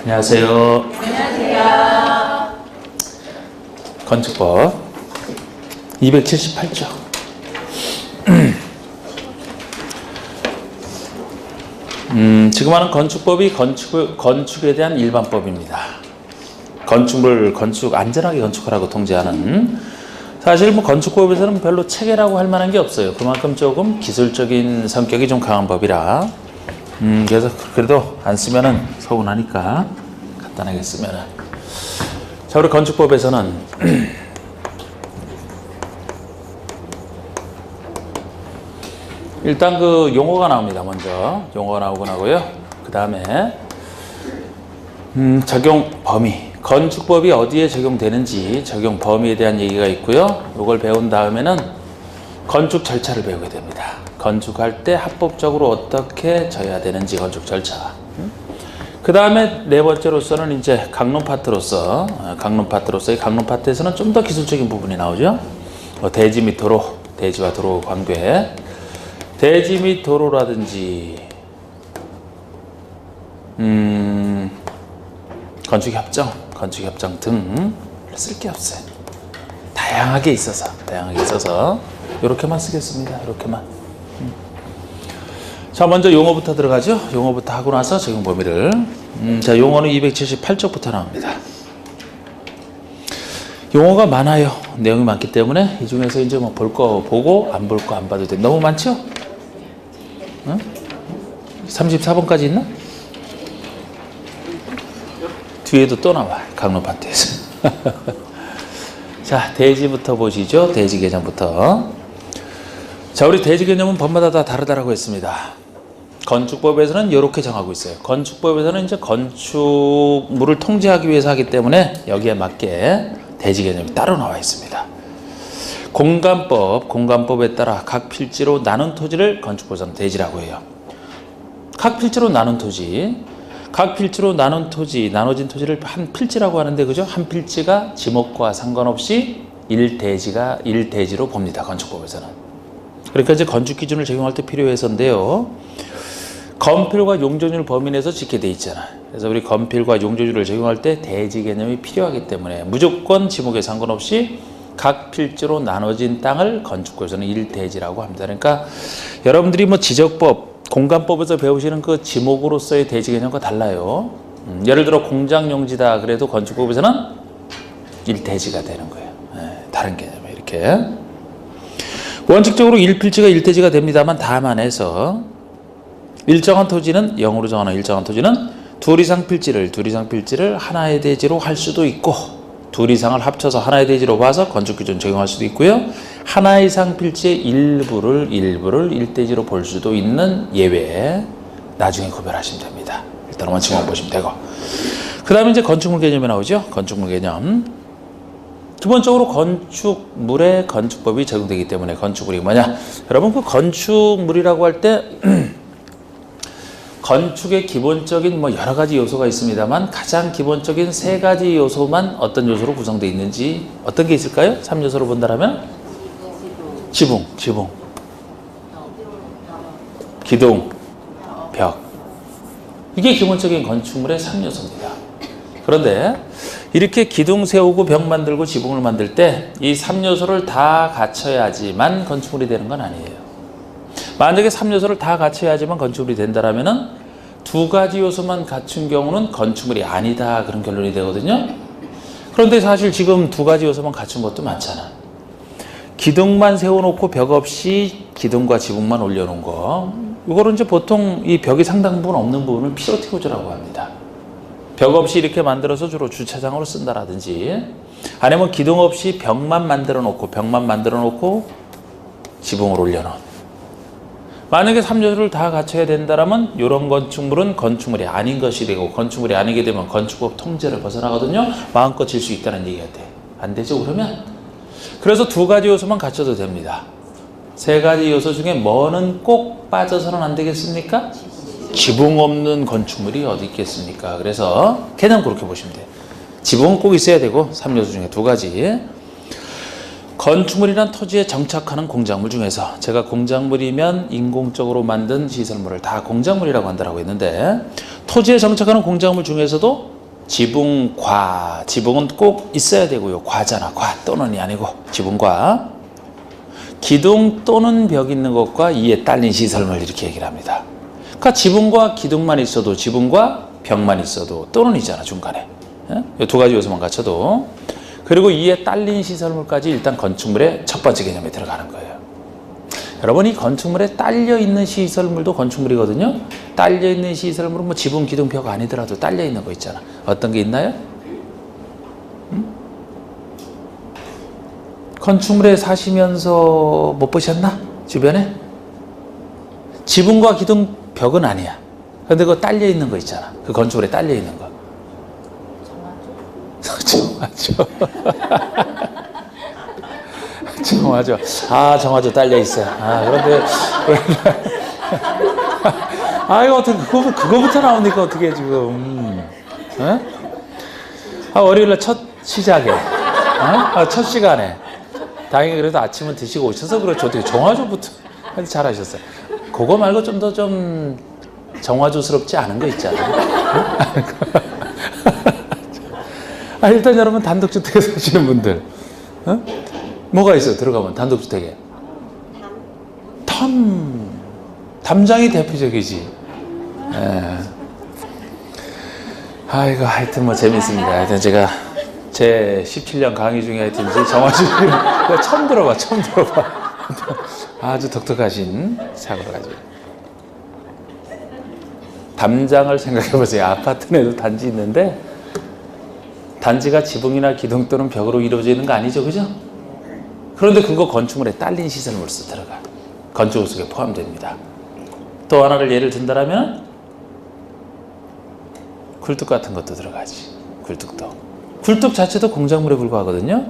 안녕하세요. 안녕하세요. 건축법 278조. 지금 하는 건축법이 건축에 대한 일반법입니다. 건축 안전하게 건축하라고 통제하는. 사실 건축법에서는 별로 체계라고 할 만한 게 없어요. 그만큼 조금 기술적인 성격이 좀 강한 법이라. 그래서 그래도 안 쓰면은 서운하니까 간단하게 쓰면은. 자, 우리 건축법에서는 일단 그 용어가 나옵니다. 먼저 용어가 나오고 나고요. 그 다음에 적용 범위, 건축법이 어디에 적용되는지 적용 범위에 대한 얘기가 있고요. 이걸 배운 다음에는 건축 절차를 배우게 됩니다. 건축할 때 합법적으로 어떻게 져야 되는지 건축 절차. 그 다음에 네 번째로서는 이제 강론 파트로서의 강론 파트에서는 좀 더 기술적인 부분이 나오죠. 대지 및 도로, 대지와 도로 관계, 대지 및 도로라든지 건축협정 등 쓸 게 없어요. 다양하게 있어서 이렇게만 쓰겠습니다. 이렇게만. 자, 먼저 용어부터 들어가죠. 용어부터 하고 나서 적용 범위를. 자, 용어는 278쪽부터 나옵니다. 용어가 많아요. 내용이 많기 때문에 이 중에서 이제 볼 거 보고 안 볼 거 안 봐도 돼. 너무 많죠? 응? 34번까지 있나? 뒤에도 또 나와. 강론 파트에서. 자, 대지부터 보시죠. 대지 개념부터. 자, 우리 대지 개념은 법마다 다 다르다라고 했습니다. 건축법에서는 이렇게 정하고 있어요. 건축법에서는 이제 건축물을 통제하기 위해서 하기 때문에 여기에 맞게 대지 개념이 따로 나와 있습니다. 공간법에 따라 각 필지로 나눈 토지를 건축법에서는 대지라고 해요. 각 필지로 나눈 토지, 나눠진 토지를 한 필지라고 하는데, 그죠? 한 필지가 지목과 상관없이 일대지로 봅니다. 건축법에서는. 그러니까 이제 건축 기준을 적용할 때 필요해서인데요. 건필과 용적률 범위 내에서 짓게 돼 있잖아. 그래서 우리 건필과 용적률을 적용할 때 대지 개념이 필요하기 때문에 무조건 지목에 상관없이 각 필지로 나눠진 땅을 건축법에서는 일대지라고 합니다. 그러니까 여러분들이 지적법, 공간법에서 배우시는 그 지목으로서의 대지 개념과 달라요. 예를 들어 공장용지다 그래도 건축법에서는 일대지가 되는 거예요. 다른 개념이에요. 이렇게. 원칙적으로 일필지가 일대지가 됩니다만, 다만 해서 일정한 토지는 0으로 정하는 일정한 토지는 둘 이상 필지를 하나의 대지로 할 수도 있고, 둘 이상을 합쳐서 하나의 대지로 봐서 건축 기준 적용할 수도 있고요. 하나 이상 필지의 일부를 일대지로 볼 수도 있는 예외, 나중에 구별하시면 됩니다. 일단 원칙만 보시면 되고. 그 다음에 이제 건축물 개념이 나오죠. 건축물 개념. 기본적으로 건축물에 건축법이 적용되기 때문에 건축물이 뭐냐? 여러분, 그 건축물이라고 할 때 건축의 기본적인 여러 가지 요소가 있습니다만, 가장 기본적인 세 가지 요소만 어떤 요소로 구성되어 있는지 어떤 게 있을까요? 3요소로 본다면 지붕, 기둥, 벽. 이게 기본적인 건축물의 3요소입니다. 그런데 이렇게 기둥 세우고 벽 만들고 지붕을 만들 때 이 3요소를 다 갖춰야지만 건축물이 되는 건 아니에요. 만약에 3요소를 다 갖춰야지만 건축물이 된다라면은 두 가지 요소만 갖춘 경우는 건축물이 아니다, 그런 결론이 되거든요. 그런데 사실 지금 두 가지 요소만 갖춘 것도 많잖아. 기둥만 세워놓고 벽 없이 기둥과 지붕만 올려놓은 거, 이거는 이제 보통 이 벽이 상당 부분 없는 부분을 피로티고조라고 합니다. 벽 없이 이렇게 만들어서 주로 주차장으로 쓴다라든지, 아니면 기둥 없이 벽만 만들어 놓고 지붕을 올려놓은. 만약에 3요소를 다 갖춰야 된다면 이런 건축물은 건축물이 아닌 것이 되고, 건축물이 아니게 되면 건축법 통제를 벗어나거든요. 마음껏 질 수 있다는 얘기가 돼. 안 되죠, 그러면? 그래서 두 가지 요소만 갖춰도 됩니다. 세 가지 요소 중에 뭐는 꼭 빠져서는 안 되겠습니까? 지붕 없는 건축물이 어디 있겠습니까? 그래서 개념 그렇게 보시면 돼요. 지붕은 꼭 있어야 되고, 3요소 중에 두 가지. 건축물이란 토지에 정착하는 공작물 중에서, 제가 공작물이면 인공적으로 만든 시설물을 다 공작물이라고 한다고 했는데, 토지에 정착하는 공작물 중에서도 지붕과, 지붕은 꼭 있어야 되고요. 과잖아. 과 또는이 아니고 지붕과 기둥 또는 벽 있는 것과 이에 딸린 시설물 이렇게 얘기를 합니다. 그러니까 지붕과 기둥만 있어도, 지붕과 벽만 있어도 또는 있잖아 중간에. 이 두 가지 요소만 갖춰도. 그리고 이에 딸린 시설물까지 일단 건축물의 첫 번째 개념에 들어가는 거예요. 여러분, 이 건축물에 딸려 있는 시설물도 건축물이거든요. 딸려 있는 시설물은 뭐 지붕, 기둥, 벽 아니더라도 딸려 있는 거 있잖아. 어떤 게 있나요? 건축물에 사시면서 못 보셨나? 주변에? 지붕과 기둥, 벽은 아니야. 근데 그거 딸려 있는 거 있잖아. 그 건축물에 딸려 있는 거. 정화조. 정화조. 아, 정화조 딸려 있어요. 아, 그런데. 아, 이거 어떻게, 그거부터 나오니까 어떻게 지금. 아, 월요일날 첫 시작에. 첫 시간에. 다행히 그래도 아침은 드시고 오셔서 그렇죠. 어떻게 정화조부터. 잘하셨어요. 그거 말고 좀 더 좀 정화조스럽지 않은 거 있잖아요. 아, 일단 여러분 단독주택에 사시는 분들 뭐가 있어요? 들어가면 단독주택에 담장이 대표적이지. 예. 아이고, 하여튼 뭐 재밌습니다. 하여튼 제가 제 17년 강의 중에 하여튼 이제 정화조를 처음 들어봐. 아주 독특하신 사고를 가지고. 담장을 생각해보세요. 아파트 내도 단지 있는데 단지가 지붕이나 기둥 또는 벽으로 이루어져 있는 거 아니죠, 그죠? 그런데 그거 건축물에 딸린 시설물로서 들어가. 건축 속에 포함됩니다. 또 하나를 예를 든다면 굴뚝 같은 것도 들어가지. 굴뚝 자체도 공작물에 불과하거든요.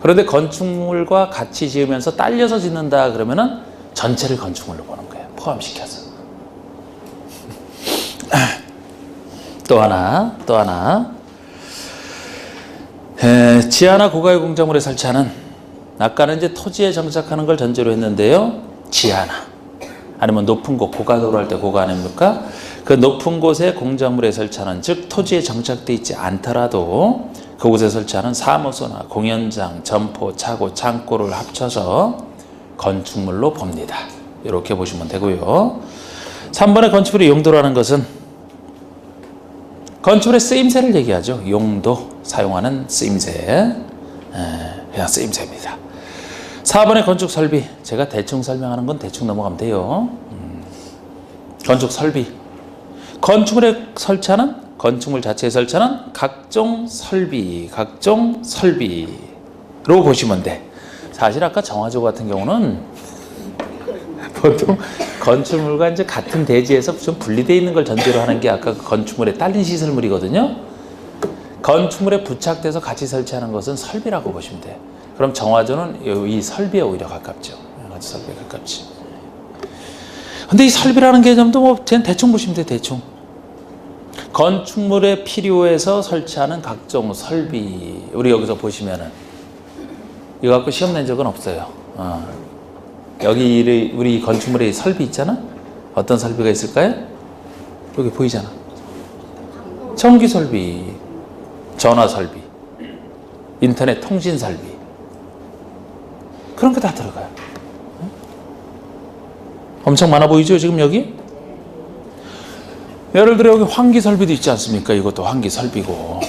그런데 건축물과 같이 지으면서 딸려서 짓는다 그러면은 전체를 건축물로 보는 거예요. 포함시켜서. 또 하나. 지하나 고가의 공작물에 설치하는, 아까는 이제 토지에 정착하는 걸 전제로 했는데요. 지하나 아니면 높은 곳, 고가도로 할 때 고가 아닙니까? 그 높은 곳에 공작물에 설치하는, 즉 토지에 정착되어 있지 않더라도 그곳에 설치하는 사무소나 공연장, 점포, 차고, 창고를 합쳐서 건축물로 봅니다. 이렇게 보시면 되고요. 3번의 건축물의 용도라는 것은 건축물의 쓰임새를 얘기하죠. 용도, 사용하는 쓰임새. 그냥 쓰임새입니다. 4번의 건축 설비. 제가 대충 설명하는 건 대충 넘어가면 돼요. 건축 설비. 건축물에 설치하는, 건축물 자체에 설치하는 각종 설비로 보시면 돼. 사실 아까 정화조 같은 경우는 보통 건축물과 이제 같은 대지에서 좀 분리되어 있는 걸 전제로 하는 게 아까 그 건축물에 딸린 시설물이거든요. 건축물에 부착돼서 같이 설치하는 것은 설비라고 보시면 돼요. 그럼 정화조는 이 설비에 오히려 가깝죠. 설비에 가깝지. 근데 이 설비라는 개념도 뭐 그냥 대충 보시면 돼요. 대충. 건축물에 필요해서 설치하는 각종 설비. 우리 여기서 보시면은 이거 갖고 시험 낸 적은 없어요. 여기 우리 건축물에 설비 있잖아? 어떤 설비가 있을까요? 여기 보이잖아. 전기 설비, 전화 설비, 인터넷 통신 설비. 그런 거 다 들어가요. 엄청 많아 보이죠, 지금 여기? 예를 들어 여기 환기 설비도 있지 않습니까? 이것도 환기 설비고.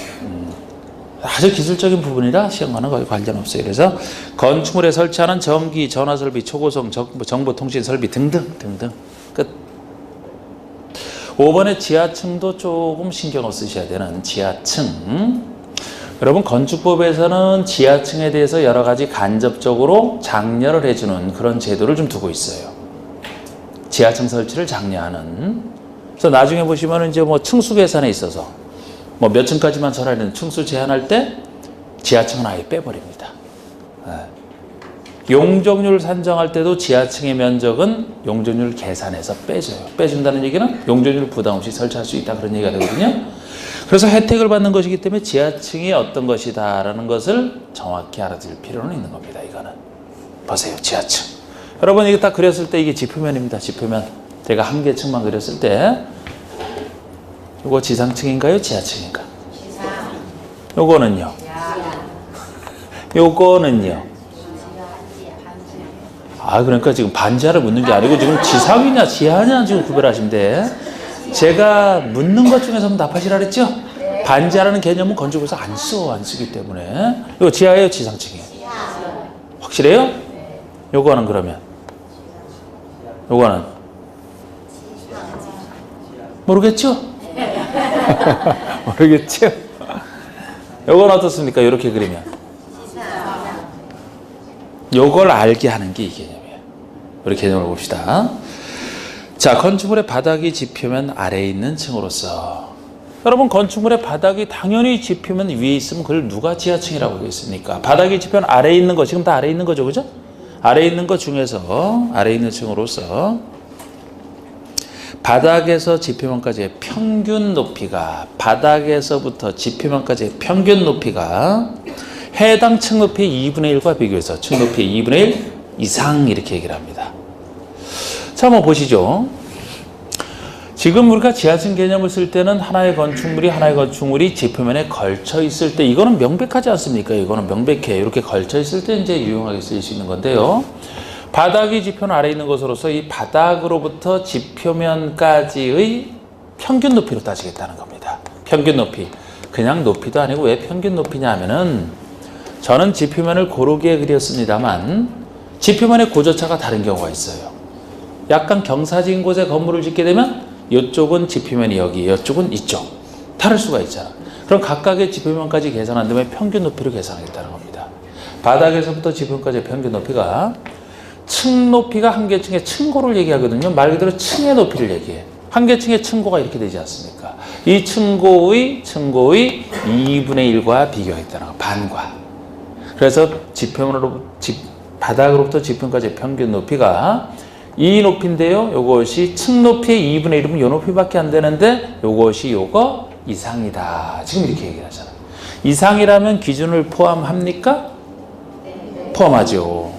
아주 기술적인 부분이라 시험과는 거의 관련 없어요. 그래서 건축물에 설치하는 전기, 전화 설비, 초고속 정보 통신 설비 등등 끝. 5번에 지하층도 조금 신경을 쓰셔야 되는 지하층. 여러분, 건축법에서는 지하층에 대해서 여러 가지 간접적으로 장려를 해주는 그런 제도를 좀 두고 있어요. 지하층 설치를 장려하는. 그래서 나중에 보시면 이제 뭐 층수 계산에 있어서 뭐 몇 층까지만 설하는 층수 제한할 때 지하층은 아예 빼버립니다. 용적률 산정할 때도 지하층의 면적은 용적률 계산해서 빼줘요. 빼준다는 얘기는 용적률 부담 없이 설치할 수 있다, 그런 얘기가 되거든요. 그래서 혜택을 받는 것이기 때문에 지하층이 어떤 것이다라는 것을 정확히 알아둘 필요는 있는 겁니다. 이거는 보세요. 지하층. 여러분, 이게 딱 그렸을 때 이게 지표면입니다. 지표면. 제가 한 개 층만 그렸을 때 이거 지상층인가요? 지하층인가? 요거는요. 요거는요. 아, 그러니까 지금 반지하를 묻는 게 아니고 지금 지상이냐 지하냐 지금 구별하시면 돼. 제가 묻는 것 중에서 한번 답하시라 그랬죠? 반지하라는 개념은 건축에서 안 쓰기 때문에. 이거 지하예요, 지상층이에요? 확실해요? 요거는 그러면 요거는 모르겠죠? 모르겠죠? 요건 어떻습니까? 이렇게 그리면 요걸 알게 하는 게 이 개념이에요. 우리 개념을 봅시다. 자, 건축물의 바닥이 지표면 아래에 있는 층으로서, 여러분 건축물의 바닥이 당연히 지표면 위에 있으면 그걸 누가 지하층이라고 하겠습니까? 바닥이 지표면 아래에 있는 거, 지금 다 아래에 있는 거죠, 그죠? 아래에 있는 것 중에서 아래에 있는 층으로서 바닥에서 지표면까지의 평균 높이가, 바닥에서부터 지표면까지의 평균 높이가 해당 층 높이의 2분의 1과 비교해서 층 높이의 2분의 1 이상, 이렇게 얘기를 합니다. 자, 한번 보시죠. 지금 우리가 지하층 개념을 쓸 때는 하나의 건축물이 지표면에 걸쳐 있을 때, 이거는 명백하지 않습니까? 이거는 명백해요. 이렇게 걸쳐 있을 때 이제 유용하게 쓰일 수 있는 건데요. 바닥이 지표면 아래에 있는 것으로서 이 바닥으로부터 지표면까지의 평균 높이로 따지겠다는 겁니다. 평균 높이. 그냥 높이도 아니고 왜 평균 높이냐 하면은, 저는 지표면을 고르게 그렸습니다만 지표면의 고저차가 다른 경우가 있어요. 약간 경사진 곳에 건물을 짓게 되면 이쪽은 지표면이 여기, 이쪽은 이쪽. 다를 수가 있잖아. 그럼 각각의 지표면까지 계산한 다음에 평균 높이를 계산하겠다는 겁니다. 바닥에서부터 지표면까지의 평균 높이가, 층 높이가 한 개 층의 층고를 얘기하거든요. 말 그대로 층의 높이를 얘기해. 한 개 층의 층고가 이렇게 되지 않습니까? 이 층고의 2분의 1과 비교하겠다는 거, 반과. 그래서 바닥으로부터 지표면까지의 평균 높이가 이 높이인데요. 요것이 층 높이의 2분의 1이면 요 높이밖에 안 되는데 요것이 요거 이상이다. 지금 이렇게 얘기를 하잖아요. 이상이라면 기준을 포함합니까? 포함하죠.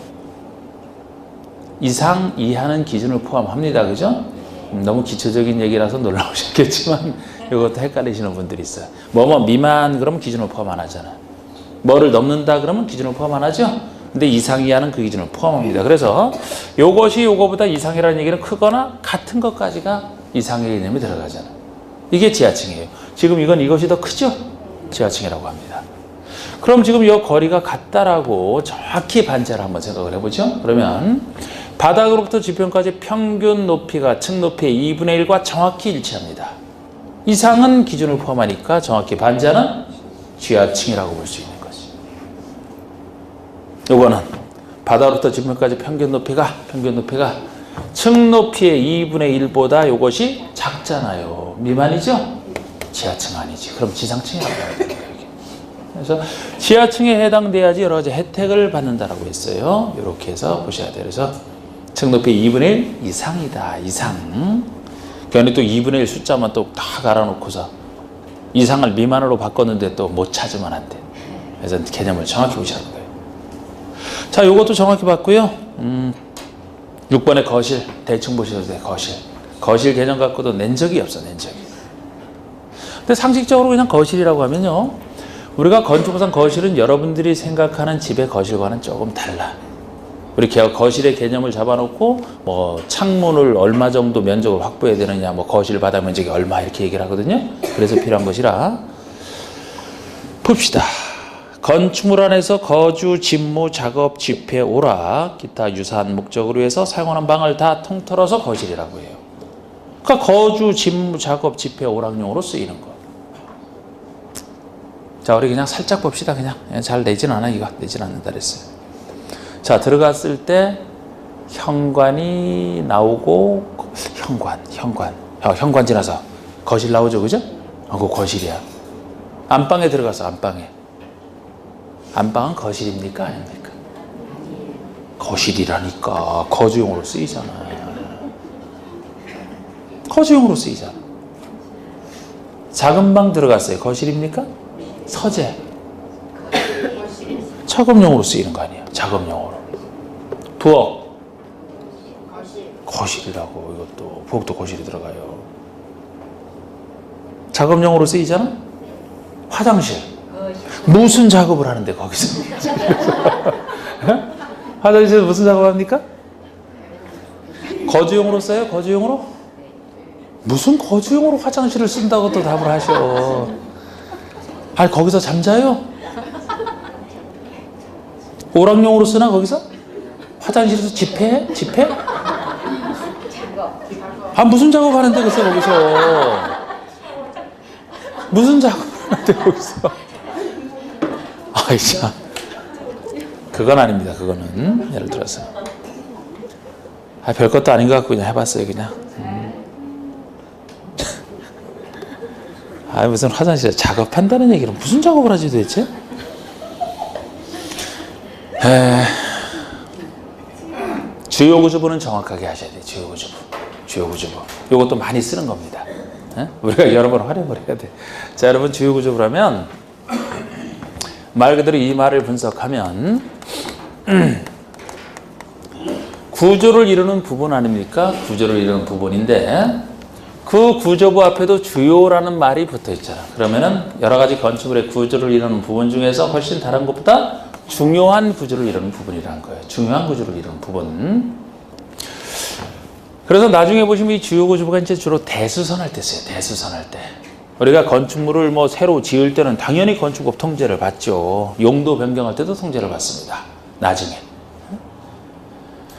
이상 이하는 기준을 포함합니다. 그죠? 너무 기초적인 얘기라서 놀라우셨겠지만 이것도 헷갈리시는 분들이 있어요. 뭐뭐 미만 그러면 기준을 포함 안 하잖아. 뭐를 넘는다 그러면 기준을 포함 안 하죠? 근데 이상 이하는 그 기준을 포함합니다. 그래서 요것이 요거보다 이상이라는 얘기는 크거나 같은 것까지가 이상의 개념이 들어가잖아요. 이게 지하층이에요. 지금 이것이 더 크죠? 지하층이라고 합니다. 그럼 지금 이 거리가 같다라고 정확히 반지하를 한번 생각을 해보죠. 그러면 바닥으로부터 지표면까지 평균 높이가 층 높이의 2분의 1과 정확히 일치합니다. 이상은 기준을 포함하니까 정확히 반지하는 지하층이라고 볼 수 있는 거지. 요거는 바닥으로부터 지표면까지 평균 높이가 층 높이의 2분의 1보다 요것이 작잖아요. 미만이죠? 지하층 아니지. 그럼 지상층이라고 해야 됩니다. 그래서 지하층에 해당돼야지 여러 가지 혜택을 받는다라고 했어요. 이렇게 해서 보셔야 돼요. 그래서 층 높이 2분의 1 이상이다. 이상. 괜히 또 2분의 1 숫자만 또 다 갈아놓고서 이상을 미만으로 바꿨는데 또 못 찾으면 안 돼. 그래서 개념을 정확히 보셔야 하는 거예요. 자, 이것도 정확히 봤고요. 6번의 거실. 대충 보셔도 돼요. 거실 개념 갖고도 낸 적이 없어. 근데 상식적으로 그냥 거실이라고 하면요. 우리가 건축부상 거실은 여러분들이 생각하는 집의 거실과는 조금 달라. 우리 거실의 개념을 잡아놓고 뭐 창문을 얼마 정도 면적을 확보해야 되느냐, 뭐 거실 바닥 면적이 얼마 이렇게 얘기를 하거든요. 그래서 필요한 것이라 봅시다. 건축물 안에서 거주, 집무, 작업, 집회, 오락, 기타 유사한 목적으로 해서 사용하는 방을 다 통틀어서 거실이라고 해요. 그러니까 거주, 집무, 작업, 집회, 오락용으로 쓰이는 거. 자, 우리 그냥 살짝 봅시다. 그냥 잘 내진 않아. 이거 내진 않는다 그랬어요. 자, 들어갔을 때 현관이 나오고, 현관 지나서 거실 나오죠, 그죠? 그거 거실이야. 안방에 들어가서 안방은 거실입니까, 아닙니까? 거실이라니까. 거주용으로 쓰이잖아. 거주용으로 쓰이잖아. 작은 방 들어갔어요. 거실입니까? 서재. 작업용으로 쓰이는 거 아니야. 작업용으로. 부엌. 거실이라고. 이것도 부엌도 거실이 들어가요. 작업용으로 쓰이잖아. 화장실. 무슨 작업을 하는데 거기서? 화장실에서 무슨 작업합니까? 거주용으로 써요? 거주용으로? 무슨 거주용으로 화장실을 쓴다고 또 답을 하셔. 아니 거기서 잠자요? 오락용으로 쓰나 거기서? 화장실에서 집회? 집회? 아 무슨 작업하는데 글쎄 거기서 무슨 작업하는데 거기서 아이 참 그건 아닙니다. 그거는 예를 들어서 별것도 아닌 것 같고 그냥 해봤어요 그냥. 무슨 화장실에 작업한다는 얘기를 무슨 작업을 하지 도대체? 주요 구조부는 정확하게 하셔야 돼요. 주요 구조부. 주요 구조부. 이것도 많이 쓰는 겁니다. 우리가 여러 번 활용을 해야 돼. 자, 여러분 주요 구조부라면 말 그대로 이 말을 분석하면 구조를 이루는 부분 아닙니까? 구조를 이루는 부분인데 그 구조부 앞에도 주요라는 말이 붙어 있잖아. 그러면은 여러 가지 건축물의 구조를 이루는 부분 중에서 훨씬 다른 것보다 중요한 구조를 이루는 부분이라는 거예요. 중요한 구조를 이루는 부분. 그래서 나중에 보시면 이 주요 구조부가 이제 주로 대수선할 때 써요. 대수선할 때. 우리가 건축물을 뭐 새로 지을 때는 당연히 건축법 통제를 받죠. 용도 변경할 때도 통제를 받습니다. 나중에.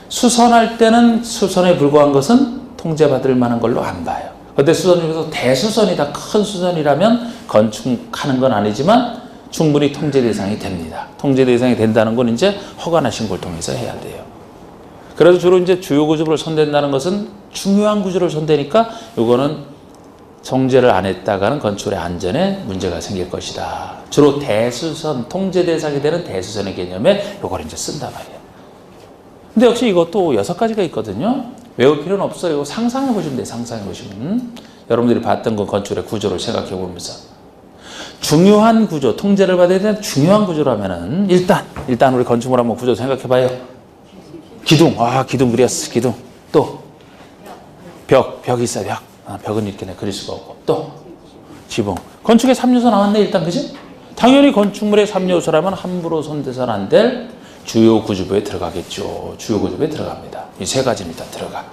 수선할 때는 수선에 불과한 것은 통제받을 만한 걸로 안 봐요. 그런데 수선 중에서 대수선이다. 큰 수선이라면 건축하는 건 아니지만 충분히 통제 대상이 됩니다. 통제 대상이 된다는 건 이제 허가나 신고를 통해서 해야 돼요. 그래서 주로 이제 주요 구조부를 손댄다는 것은 중요한 구조를 손대니까 이거는 정제를 안 했다가는 건축의 안전에 문제가 생길 것이다. 주로 대수선, 통제 대상이 되는 대수선의 개념에 이걸 이제 쓴단 말이에요. 근데 역시 이것도 6가지가 있거든요. 외울 필요는 없어요. 상상해 보시면 돼요. 상상해 보시면. 여러분들이 봤던 건 건축의 구조를 생각해 보면서. 중요한 구조, 통제를 받아야 되는 중요한 구조라면은 일단 우리 건축물 한번 구조 생각해 봐요. 기둥, 기둥 그렸어. 기둥. 또 벽이 있어요. 벽은 이렇게 그릴 수가 없고. 또 지붕. 건축에 3요소 나왔네 일단 그지? 당연히 건축물의 3요소라면 함부로 손대서는 안 될 주요 구조부에 들어가겠죠. 주요 구조부에 들어갑니다. 이 3가지는 일단 들어가.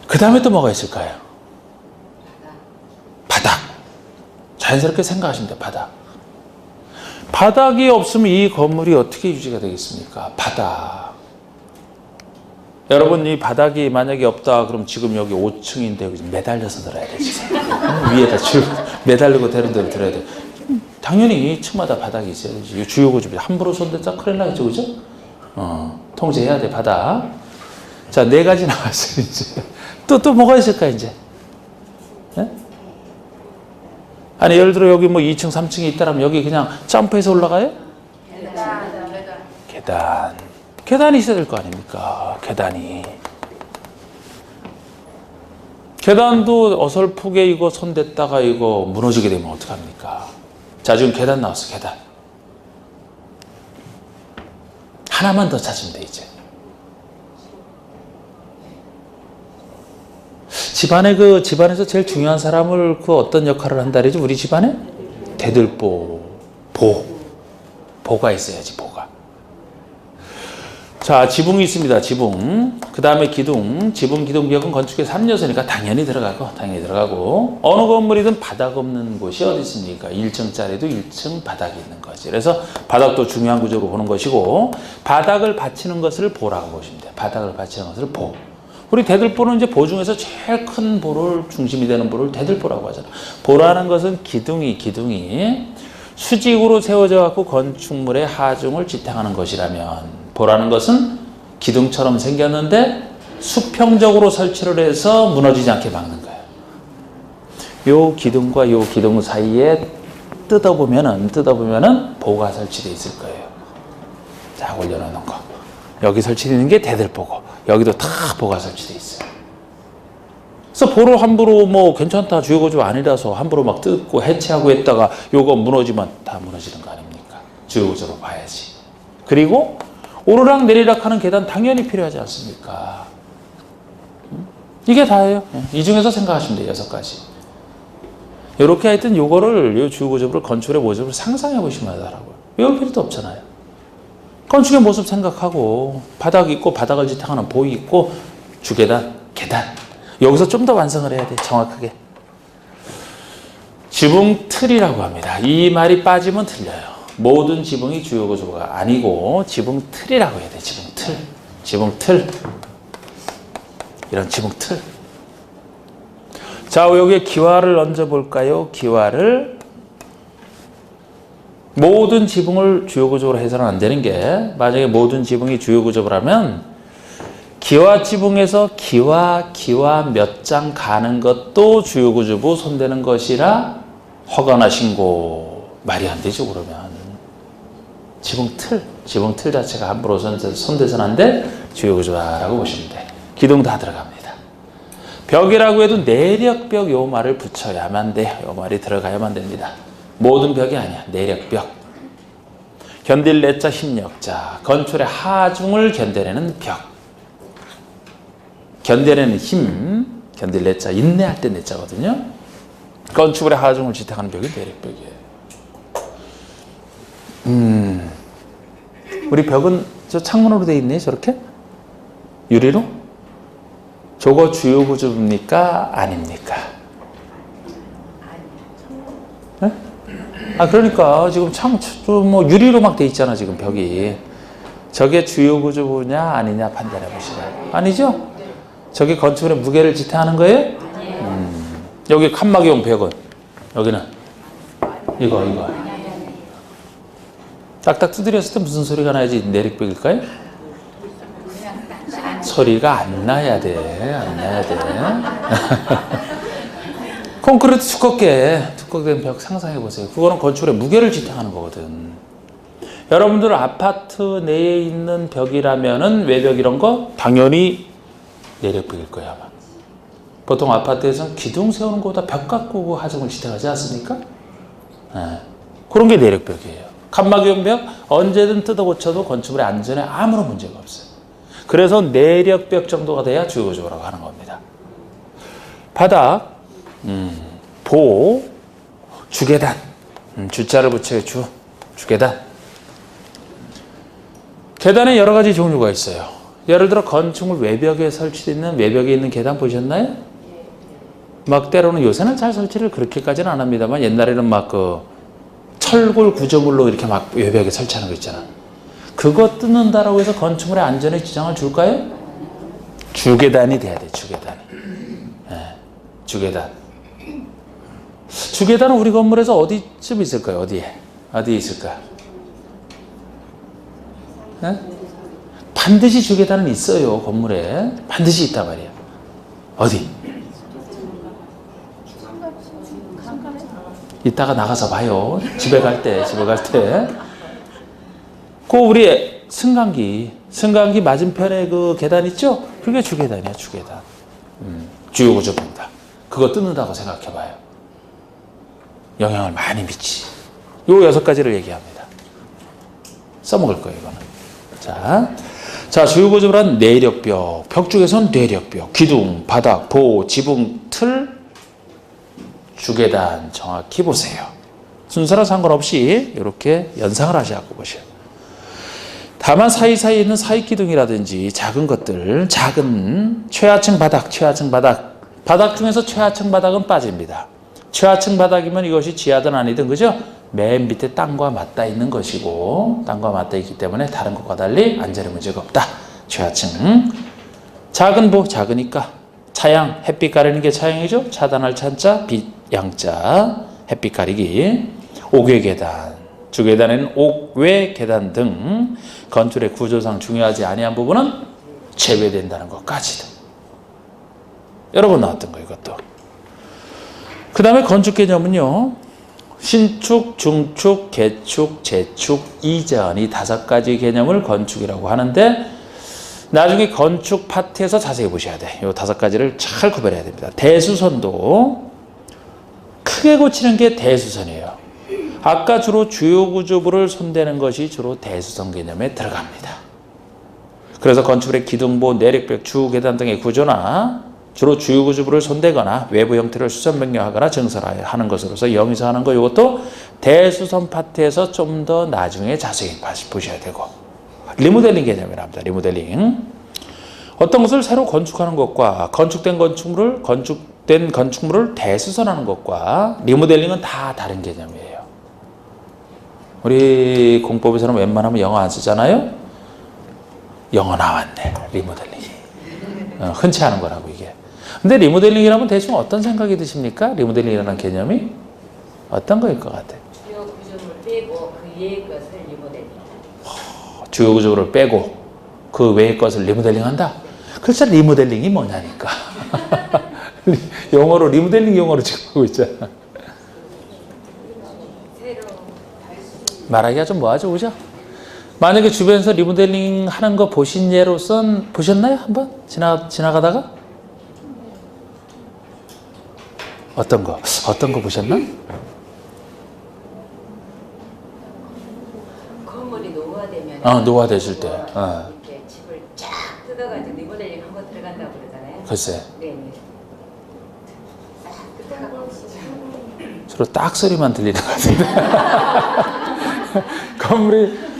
그 다음에 또 뭐가 있을까요? 바닥. 자연스럽게 생각하시면 돼요. 바닥. 바닥이 없으면 이 건물이 어떻게 유지가 되겠습니까? 바닥. 여러분 이 바닥이 만약에 없다 그럼 지금 여기 5층인데 매달려서 들어야 돼 지금. 위에다 줄 매달리고 되는 대로 들어야 돼. 당연히 층마다 바닥이 있어야지. 주요 구조부 함부로 손댔다 큰일 나겠죠, 그죠? 통제해야 돼 바닥. 자, 4가지 나왔어요 이제. 또 뭐가 있을까 이제? 네? 아니 예를 들어 여기 뭐 2층, 3층이 있다면 여기 그냥 점프해서 올라가요? 계단이 있어야 될 거 아닙니까? 계단도 어설프게 이거 손댔다가 이거 무너지게 되면 어떡합니까? 자, 지금 계단 나왔어, 계단. 하나만 더 찾으면 돼, 이제. 집안에서 제일 중요한 사람을 어떤 역할을 한다 그러지? 우리 집안에? 대들보, 보가 있어야지, 보가. 자, 지붕이 있습니다, 지붕. 그 다음에 기둥. 지붕, 기둥, 벽은 건축의 3요소니까 당연히 들어가고. 어느 건물이든 바닥 없는 곳이 어디 있습니까? 1층짜리도 1층 바닥이 있는 거지. 그래서 바닥도 중요한 구조로 보는 것이고, 바닥을 받치는 것을 보라고 보시면 돼요. 바닥을 받치는 것을 보. 우리 대들보는 이제 보 중에서 제일 큰 보를, 중심이 되는 보를 대들보라고 하잖아. 보라는 것은 기둥이 수직으로 세워져 갖고 건축물의 하중을 지탱하는 것이라면, 보라는 것은 기둥처럼 생겼는데 수평적으로 설치를 해서 무너지지 않게 막는 거예요. 요 기둥과 요 기둥 사이에 뜯어보면은 보가 설치되어 있을 거예요. 자, 올려놓는 거. 여기 설치되어 있는 게 대들보고, 여기도 다 보가 설치되어 있어요. 그래서 보로 함부로 뭐 괜찮다, 주요 구조 아니라서 함부로 막 뜯고 해체하고 했다가 요거 무너지면 다 무너지는 거 아닙니까? 주요 구조로 봐야지. 그리고 오르락 내리락 하는 계단 당연히 필요하지 않습니까? 이게 다예요. 이 중에서 생각하시면 돼요. 6가지. 이렇게 하여튼 요거를 요 주요구조물을 건축의 모습을 상상해 보시면 하더라고요. 외울 필요도 없잖아요. 건축의 모습 생각하고 바닥 있고 바닥을 지탱하는 보이 있고 주계단, 계단. 여기서 좀 더 완성을 해야 돼. 정확하게. 지붕 틀이라고 합니다. 이 말이 빠지면 틀려요. 모든 지붕이 주요구조가 아니고 지붕 틀이라고 해야 돼. 지붕 틀. 지붕 틀. 이런 지붕 틀. 자, 여기에 기와를 얹어볼까요? 기와를. 모든 지붕을 주요구조로 해서는 안 되는 게, 만약에 모든 지붕이 주요구조라면 기와 지붕에서 기와 몇 장 가는 것도 주요구조부 손대는 것이라 허가나 신고. 말이 안 되죠, 그러면. 지붕 틀 자체가 함부로 손대서는 안 돼. 주요구조라고 보시면 돼. 기둥 다 들어갑니다. 벽이라고 해도 내력벽 요 말을 붙여야만 돼요. 요 말이 들어가야만 됩니다. 모든 벽이 아니야. 내력벽. 견딜 내자 힘력자. 건축의 하중을 견뎌내는 벽. 견뎌내는 힘. 견딜 내자 인내할 때 내자거든요. 건축의 하중을 지탱하는 벽이 내력벽이에요. 우리 벽은 저 창문으로 되어 있네. 저렇게? 유리로? 저거 주요구조입니까? 아닙니까? 네? 아, 그러니까 지금 뭐 유리로 막 돼 있잖아, 지금 벽이. 저게 주요구조냐 아니냐 판단해 보시라. 아니죠? 저게 건축의 무게를 지탱하는 거예요? 여기 칸막이용 벽은 여기는 이거 딱딱 두드렸을 때 무슨 소리가 나야지 내력벽일까요? 소리가 안 나야 돼. 안 나야 돼. 콘크리트 두껍게 된 벽 상상해 보세요. 그거는 건축의 무게를 지탱하는 거거든. 여러분들 아파트 내에 있는 벽이라면은 외벽 이런 거 당연히 내력벽일 거야, 아마. 보통 아파트에서는 기둥 세우는 것보다 벽 갖고 하중을 지탱하지 않습니까? 네. 그런 게 내력벽이에요. 칸막이용 벽 언제든 뜯어 고쳐도 건축물의 안전에 아무런 문제가 없어요. 그래서 내력벽 정도가 돼야 주요구조라고 하는 겁니다. 바닥, 보, 주계단, 주자를 붙여요. 주계단. 계단에 여러 가지 종류가 있어요. 예를 들어 건축물 외벽에 설치되어 있는 외벽에 있는 계단 보셨나요? 막 때로는 요새는 잘 설치를 그렇게까지는 안 합니다만 옛날에는 막 철골 구조물로 이렇게 막 외벽에 설치하는 거 있잖아. 그거 뜯는다라고 해서 건축물의 안전에 지장을 줄까요? 주계단이 돼야 돼, 주계단이. 네, 주계단. 주계단은 우리 건물에서 어디쯤 있을까요? 어디에 있을까? 네? 반드시 주계단은 있어요, 건물에. 반드시 있단 말이야. 어디? 이따가 나가서 봐요. 집에 갈 때. 그 우리 승강기 맞은편에 그 계단 있죠? 그게 주계단이야, 주계단. 주요구조입니다. 그거 뜯는다고 생각해봐요. 영향을 많이 미치. 요 6가지를 얘기합니다. 써먹을 거예요, 이거는. 자, 주요구조란 내력벽. 벽 중에서는 내력벽. 기둥, 바닥, 보, 지붕, 틀, 주계단 정확히 보세요. 순서랑 상관없이 이렇게 연상을 하시고 보세요. 다만 사이사이에 있는 사이기둥이라든지 작은 것들, 작은 최하층 바닥. 바닥 중에서 최하층 바닥은 빠집니다. 최하층 바닥이면 이것이 지하든 아니든, 그죠? 맨 밑에 땅과 맞닿아 있는 것이고, 땅과 맞닿아 있기 때문에 다른 것과 달리 안전에 문제가 없다. 최하층. 작은 보, 작으니까. 차양, 햇빛 가리는 게 차양이죠? 차단할 찬자, 빛 양자, 햇빛 가리기. 옥외 계단. 주계단에는 옥외 계단 등 건축의 구조상 중요하지 아니한 부분은 제외된다는 것까지도. 여러 번 나왔던 거예요, 이것도. 그 다음에 건축 개념은요. 신축, 중축, 개축, 재축, 이전 이 5가지 개념을 건축이라고 하는데 나중에 건축 파트에서 자세히 보셔야 돼. 이 5가지를 잘 구별해야 됩니다. 대수선도 크게 고치는 게 대수선이에요. 아까 주로 주요구조부를 손대는 것이 주로 대수선 개념에 들어갑니다. 그래서 건축물의 기둥보, 내력벽, 주계단 등의 구조나 주로 주요 구조부를 손대거나 외부 형태를 수선 변경하거나 증설하는 것으로서 여기서 하는 거 이것도 대수선 파트에서 좀 더 나중에 자세히 보셔야 되고 리모델링 개념이랍니다. 리모델링. 어떤 것을 새로 건축하는 것과 건축된 건축물을 대수선하는 것과 리모델링은 다 다른 개념이에요. 우리 공법에서는 웬만하면 영어 안 쓰잖아요. 영어 나왔네. 리모델링. 흔치 않은 거라고 이게. 근데 리모델링이라면 대충 어떤 생각이 드십니까? 리모델링이라는 개념이 어떤 거일 것 같아요? 주요 구조물을 빼고 그 외의 것을 리모델링. 주요 구조물을 빼고 그 외의 것을 리모델링한다? 그래서 리모델링이 뭐냐니까. 영어로 리모델링 용어로 지금 하고 있잖아. 말하기가 좀 뭐하죠, 그죠? 만약에 주변에서 리모델링 하는 거 보신 예로선 보셨나요? 한번 지나가다가 어떤 거 보셨나? 건물이 노후화되면 노화되실 때. 이렇게 집을 쫙 뜯어가지고 리모델링 한번 들어간다고 그러잖아요. 글쎄. 네. 주로 딱 소리만 들리는 것 같은데.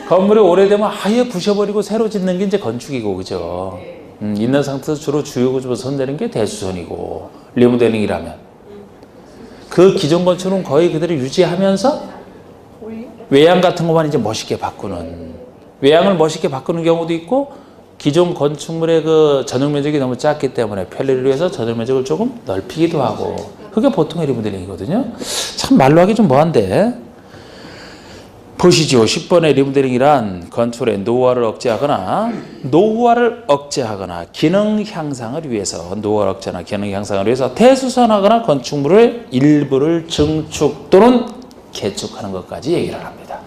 건물이 오래되면 아예 부셔버리고 새로 짓는 게 이제 건축이고, 그죠? 있는 상태에서 주로 주요 구조부 손대는 게 대수선이고, 리모델링이라면. 그 기존 건축은 거의 그대로 유지하면서 외양 같은 것만 이제 멋있게 바꾸는. 외양을 멋있게 바꾸는 경우도 있고, 기존 건축물의 그 전용 면적이 너무 작기 때문에 편리를 위해서 전용 면적을 조금 넓히기도 하고, 그게 보통의 리모델링이거든요. 참 말로 하기 좀 뭐한데. 보시죠. 10번의 리모델링이란 건축의 노후화를 억제하거나 기능 향상을 위해서 대수선하거나 건축물의 일부를 증축 또는 개축하는 것까지 얘기를 합니다.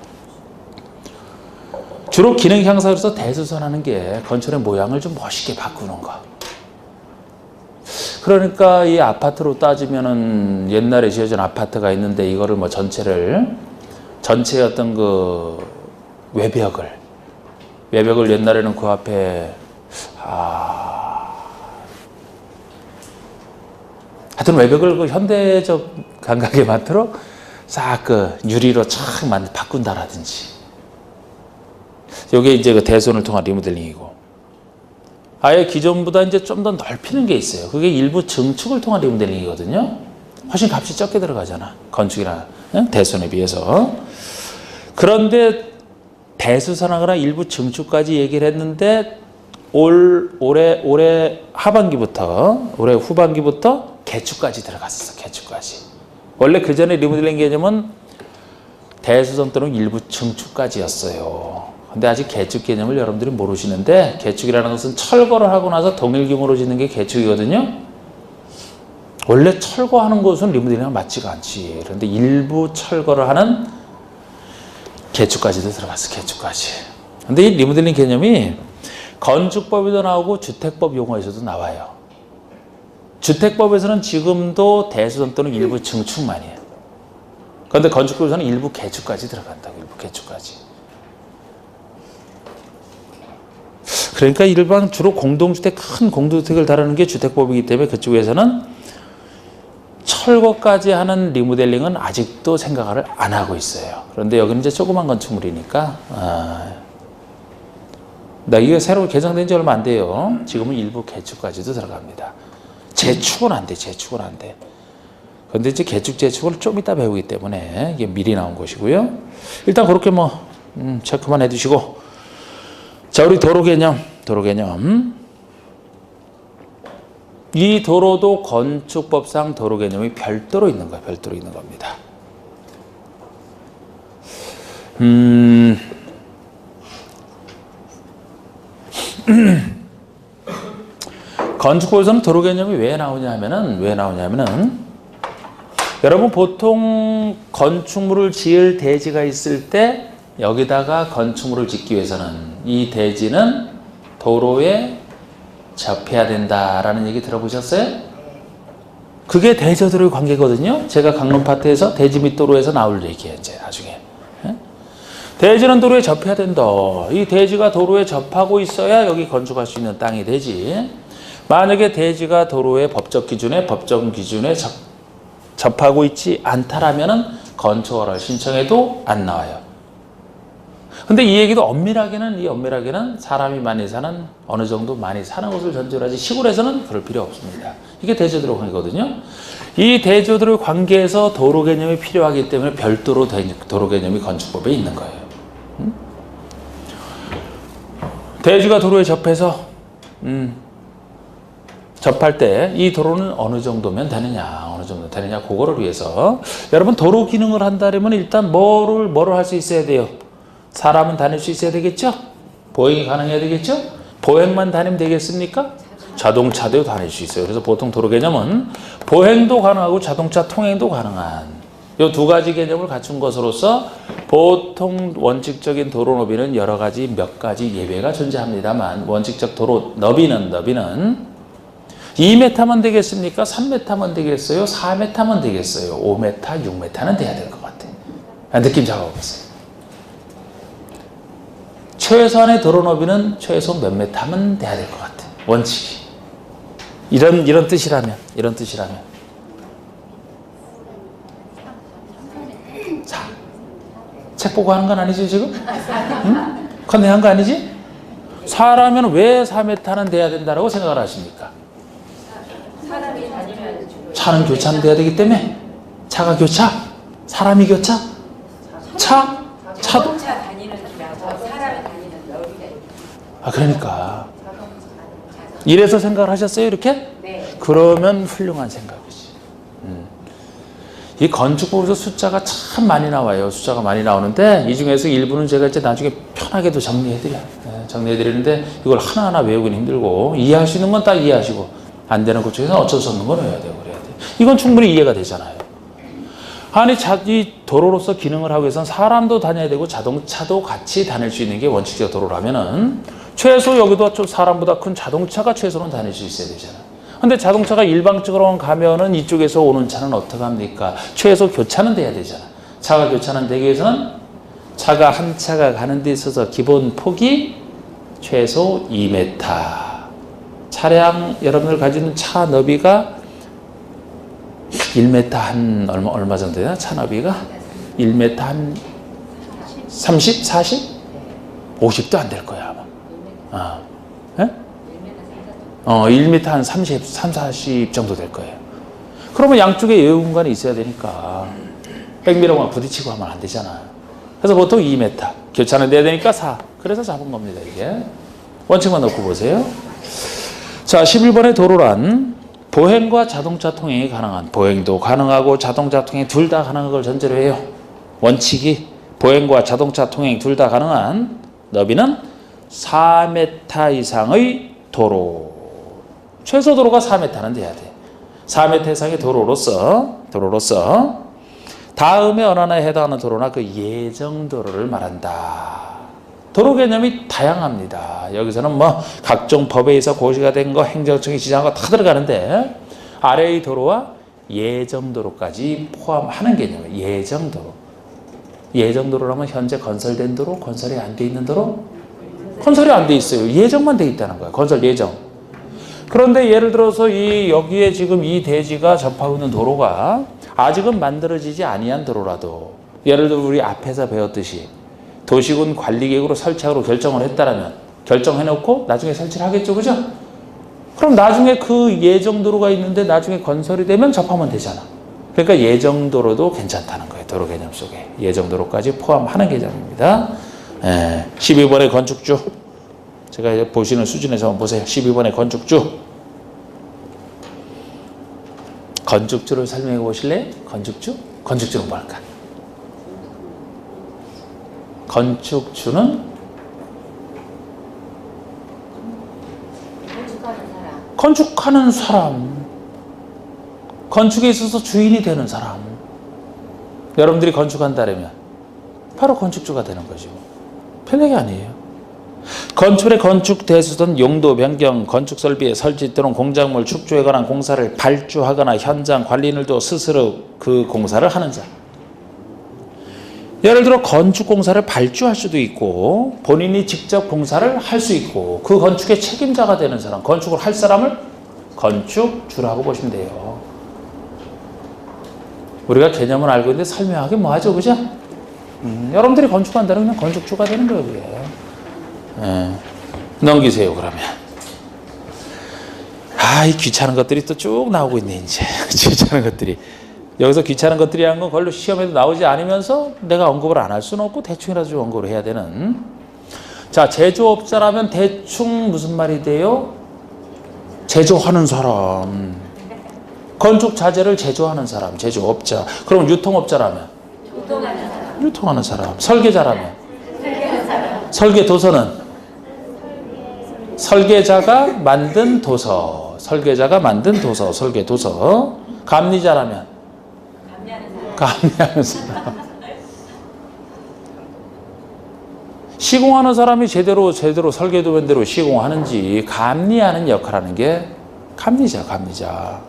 주로 기능 향상으로서 대수선하는 게 건축의 모양을 좀 멋있게 바꾸는 거. 그러니까 이 아파트로 따지면은 옛날에 지어진 아파트가 있는데 이거를 뭐 전체의 어떤 그 외벽을 옛날에는 그 앞에 하여튼 외벽을 그 현대적 감각에 맞도록 싹 그 유리로 촥 바꾼다라든지 이게 이제 그 대손을 통한 리모델링이고 아예 기존보다 이제 좀 더 넓히는 게 있어요. 그게 일부 증축을 통한 리모델링이거든요. 훨씬 값이 적게 들어가잖아. 건축이나 대손에 비해서. 그런데 대수선하거나 일부 증축까지 얘기를 했는데 올해 후반기부터 개축까지 들어갔었어. 개축까지. 원래 그 전에 리모델링 개념은 대수선 또는 일부 증축까지였어요. 근데 아직 개축 개념을 여러분들이 모르시는데 개축이라는 것은 철거를 하고 나서 동일 규모로 짓는 게 개축이거든요. 원래 철거하는 것은 리모델링이랑 맞지가 않지. 그런데 일부 철거를 하는 개축까지도 들어갔어. 개축까지. 근데 이 리모델링 개념이 건축법에도 나오고 주택법 용어에서도 나와요. 주택법에서는 지금도 대수선 또는 일부 증축만 해요. 그런데 건축법에서는 일부 개축까지 들어간다고. 일부 개축까지. 그러니까 일반 주로 공동주택, 큰 공동주택을 다루는 게 주택법이기 때문에 그쪽에서는 철거까지 하는 리모델링은 아직도 생각을 안 하고 있어요. 그런데 여기는 이제 조그만 건축물이니까 이게 새로 개정된 지 얼마 안 돼요. 지금은 일부 개축까지도 들어갑니다. 재축은 안 돼. 재축은 안 돼. 그런데 이제 개축, 재축을 좀 이따 배우기 때문에 이게 미리 나온 것이고요. 일단 그렇게 체크만 해두시고 자, 우리 도로 개념. 이 도로도 건축법상 도로 개념이 별도로 있는 거예요. 별도로 있는 겁니다. 건축법에서는 도로 개념이 왜 나오냐면은 여러분 보통 건축물을 지을 대지가 있을 때 여기다가 건축물을 짓기 위해서는 이 대지는 도로에 접해야 된다라는 얘기 들어보셨어요? 그게 대저도로의 관계거든요. 제가 강론파트에서 대지 및 도로에서 나올 얘기예요. 이제 나중에. 대지는 도로에 접해야 된다. 이 대지가 도로에 접하고 있어야 여기 건축할 수 있는 땅이 되지. 만약에 대지가 도로의 법적 기준에 접하고 있지 않다라면은 건축허가를 신청해도 안 나와요. 근데 이 얘기도 엄밀하게는 사람이 많이 사는, 어느 정도 많이 사는 곳을 전제로 하지 시골에서는 그럴 필요 없습니다. 이게 대조도로 관계거든요. 이 대조도로 관계에서 도로 개념이 필요하기 때문에 별도로 도로 개념이 건축법에 있는 거예요. 대지가 도로에 접해서 접할 때 이 도로는 어느 정도면 되느냐, 그거를 위해서 여러분 도로 기능을 한다면 일단 뭐를 할 수 있어야 돼요? 사람은 다닐 수 있어야 되겠죠? 보행이 가능해야 되겠죠? 보행만 다니면 되겠습니까? 자동차도 다닐 수 있어요. 그래서 보통 도로 개념은 보행도 가능하고 자동차 통행도 가능한 이 두 가지 개념을 갖춘 것으로서 보통 원칙적인 도로 너비는 여러 가지 몇 가지 예외가 존재합니다만 원칙적 도로 너비는 2m만 되겠습니까? 3m만 되겠어요? 4m만 되겠어요? 5m, 6m는 돼야 될 것 같아요. 느낌 잡아보세요. 최소한의 도로 너비는 최소 몇 m만 돼야 될 것 같아요. 원칙이. 이런 뜻이라면. 자, 책 보고 하는 건 아니지 지금? 응? 컨대한 거 아니지? 사람은 왜 4m는 돼야 된다고 생각을 하십니까? 사람이 다니면 차는 교차는 돼야 되기 때문에 차가 교차? 사람이 교차? 차도? 차 다니는 길하고 사람이 다니는 넓이가 있고. 그러니까 이래서 생각을 하셨어요 이렇게? 네. 그러면 훌륭한 생각이지. 이 건축법에서 숫자가 참 많이 나와요. 숫자가 많이 나오는데 이 중에서 일부는 제가 이제 나중에 편하게도 정리해드려요. 정리해드리는데 이걸 하나하나 외우기는 힘들고 이해할 수 있는 건 딱 이해하시고 안 되는 것 중에서 어쩔 수 없는 건 외워야 되고 그래야 돼요. 이건 충분히 이해가 되잖아요. 아니 이 도로로서 기능을 하기 위해서는 사람도 다녀야 되고 자동차도 같이 다닐 수 있는 게 원칙적 도로라면은 최소 여기도 좀 사람보다 큰 자동차가 최소는 다닐 수 있어야 되잖아요. 근데 자동차가 일방적으로 가면은 이쪽에서 오는 차는 어떻게 합니까? 최소 교차는 돼야 되잖아. 차가 교차는 되기 위해서는 차가 한 차가 가는 데 있어서 기본 폭이 최소 2m. 차량 여러분들 가지는 차 너비가 1m 한 얼마 정도 되나? 차 너비가 1m 한 30, 40? 50도 안 될 거야 아마. 1m 한 30, 40 정도 될 거예요. 그러면 양쪽에 여유 공간이 있어야 되니까 백미러만 부딪히고 하면 안 되잖아. 그래서 보통 2m, 교차는 돼야 되니까 4. 그래서 잡은 겁니다, 이게. 원칙만 놓고 보세요. 자, 11번의 도로란 보행과 자동차 통행이 가능한, 보행도 가능하고 자동차 통행 둘 다 가능한 걸 전제로 해요. 원칙이 보행과 자동차 통행 둘 다 가능한 너비는 4m 이상의 도로. 최소 도로가 4m는 돼야 돼. 4m 이상의 도로로서 다음에 어느 하나에 해당하는 도로나 그 예정도로를 말한다. 도로 개념이 다양합니다. 여기서는 뭐 각종 법에 의해서 고시가 된 거, 행정청이 지정한 거 다 들어가는데 아래의 도로와 예정도로까지 포함하는 개념이에요. 예정도로. 예정도로라면 현재 건설된 도로, 건설이 안 돼 있는 도로? 건설이 안 돼 있어요. 예정만 돼 있다는 거예요. 건설 예정. 그런데 예를 들어서 여기에 지금 이 대지가 접하고 있는 도로가 아직은 만들어지지 아니한 도로라도 예를 들어 우리 앞에서 배웠듯이 도시군 관리계획으로 설치하기로 결정을 했다라면 결정해놓고 나중에 설치를 하겠죠. 그죠? 그럼 나중에 그 예정도로가 있는데 나중에 건설이 되면 접하면 되잖아. 그러니까 예정도로도 괜찮다는 거예요. 도로 개념 속에. 예정도로까지 포함하는 개념입니다. 12번의 건축주. 제가 보시는 수준에서 한번 보세요. 12번의 건축주. 건축주를 설명해 보실래요? 건축주? 건축주는 뭘까? 건축주는 건축하는 사람. 건축에 있어서 주인이 되는 사람. 여러분들이 건축한다면 바로 건축주가 되는 거죠. 편하게 아니에요. 건축의 건축 대수든 용도 변경, 건축 설비의 설치 또는 공작물 축조에 관한 공사를 발주하거나 현장 관리인을도 스스로 그 공사를 하는 자. 예를 들어 건축 공사를 발주할 수도 있고 본인이 직접 공사를 할 수 있고 그 건축의 책임자가 되는 사람, 건축을 할 사람을 건축주라고 보시면 돼요. 우리가 개념은 알고 있는데 설명하기 뭐하죠, 그죠? 여러분들이 건축한다면 그냥 건축주가 되는 거예요, 그게. 예. 넘기세요, 그러면. 이 귀찮은 것들이 또 쭉 나오고 있네, 이제. 귀찮은 것들이. 여기서 귀찮은 것들이라는 건 걸로 시험에도 나오지 않으면서 내가 언급을 안 할 수는 없고 대충이라도 좀 언급을 해야 되는. 자, 제조업자라면 대충 무슨 말이 돼요? 제조하는 사람. 건축 자재를 제조하는 사람, 제조업자. 그럼 유통업자라면? 유통하는 사람. 설계자라면? 설계도서는? 설계자가 만든 도서. 설계자가 만든 도서, 설계도서. 감리자라면? 감리하는 사람. 시공하는 사람이 제대로 설계도된 대로 시공하는지 감리하는 역할하는 게 감리자.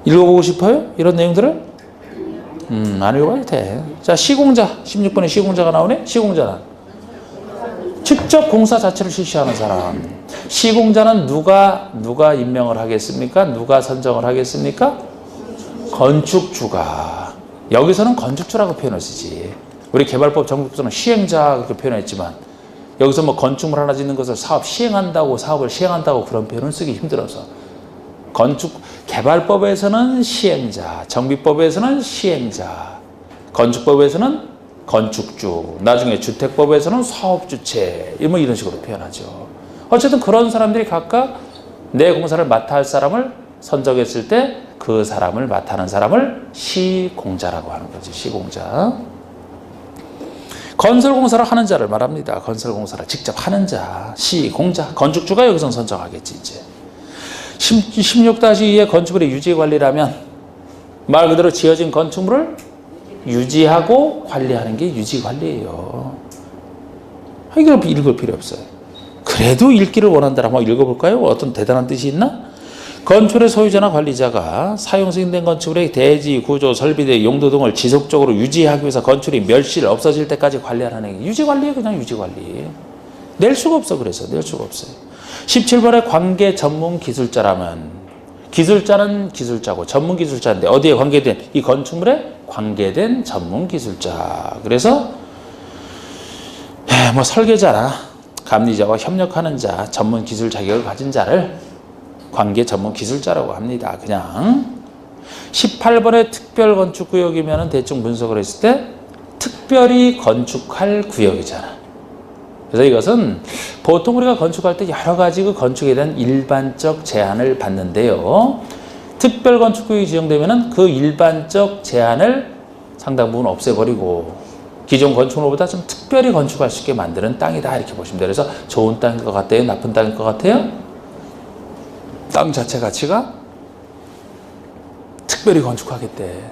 읽어보고 싶어요? 이런 내용들을? 안 읽어봐도 돼. 자, 시공자. 16번에 시공자가 나오네? 시공자는 직접 공사 자체를 실시하는 사람. 시공자는 누가 임명을 하겠습니까? 누가 선정을 하겠습니까? 건축주가. 여기서는 건축주라고 표현을 쓰지. 우리 개발법 정비법에서는 시행자 그렇게 표현했지만 여기서 뭐 건축물 하나 짓는 것을 사업을 시행한다고 그런 표현을 쓰기 힘들어서 개발법에서는 시행자, 정비법에서는 시행자, 건축법에서는 건축주, 나중에 주택법에서는 사업주체, 뭐 이런 식으로 표현하죠. 어쨌든 그런 사람들이 각각 내 공사를 맡아 할 사람을 선정했을 때 그 사람을 맡아 하는 사람을 시공자라고 하는 거지, 시공자. 건설공사를 하는 자를 말합니다. 건설공사를 직접 하는 자, 시공자, 건축주가 여기서 선정하겠지, 이제. 16-2의 건축물의 유지관리라면 말 그대로 지어진 건축물을 유지하고 관리하는 게 유지관리예요. 이걸 읽을 필요 없어요. 그래도 읽기를 원한다면 한번 읽어볼까요? 어떤 대단한 뜻이 있나? 건축의 소유자나 관리자가 사용 승인된 건축물의 대지, 구조, 설비, 용도 등을 지속적으로 유지하기 위해서 건축이 멸실, 없어질 때까지 관리하는 게 유지관리예요. 그냥 유지관리. 낼 수가 없어. 그래서 낼 수가 없어요. 17번에 관계 전문 기술자라면 기술자는 기술자고 전문 기술자인데 어디에 관계된? 이 건축물에 관계된 전문 기술자. 그래서 뭐 설계자나 감리자와 협력하는 자, 전문 기술 자격을 가진 자를 관계 전문 기술자라고 합니다. 그냥 18번의 특별 건축구역이면 대충 분석을 했을 때 특별히 건축할 구역이잖아. 그래서 이것은 보통 우리가 건축할 때 여러 가지 그 건축에 대한 일반적 제한을 받는데요. 특별 건축구역이 지정되면 그 일반적 제한을 상당 부분 없애버리고 기존 건축물보다 좀 특별히 건축할 수 있게 만드는 땅이다, 이렇게 보시면 돼요. 그래서 좋은 땅일 것 같아요? 나쁜 땅일 것 같아요? 땅 자체 가치가 특별히 건축하겠대.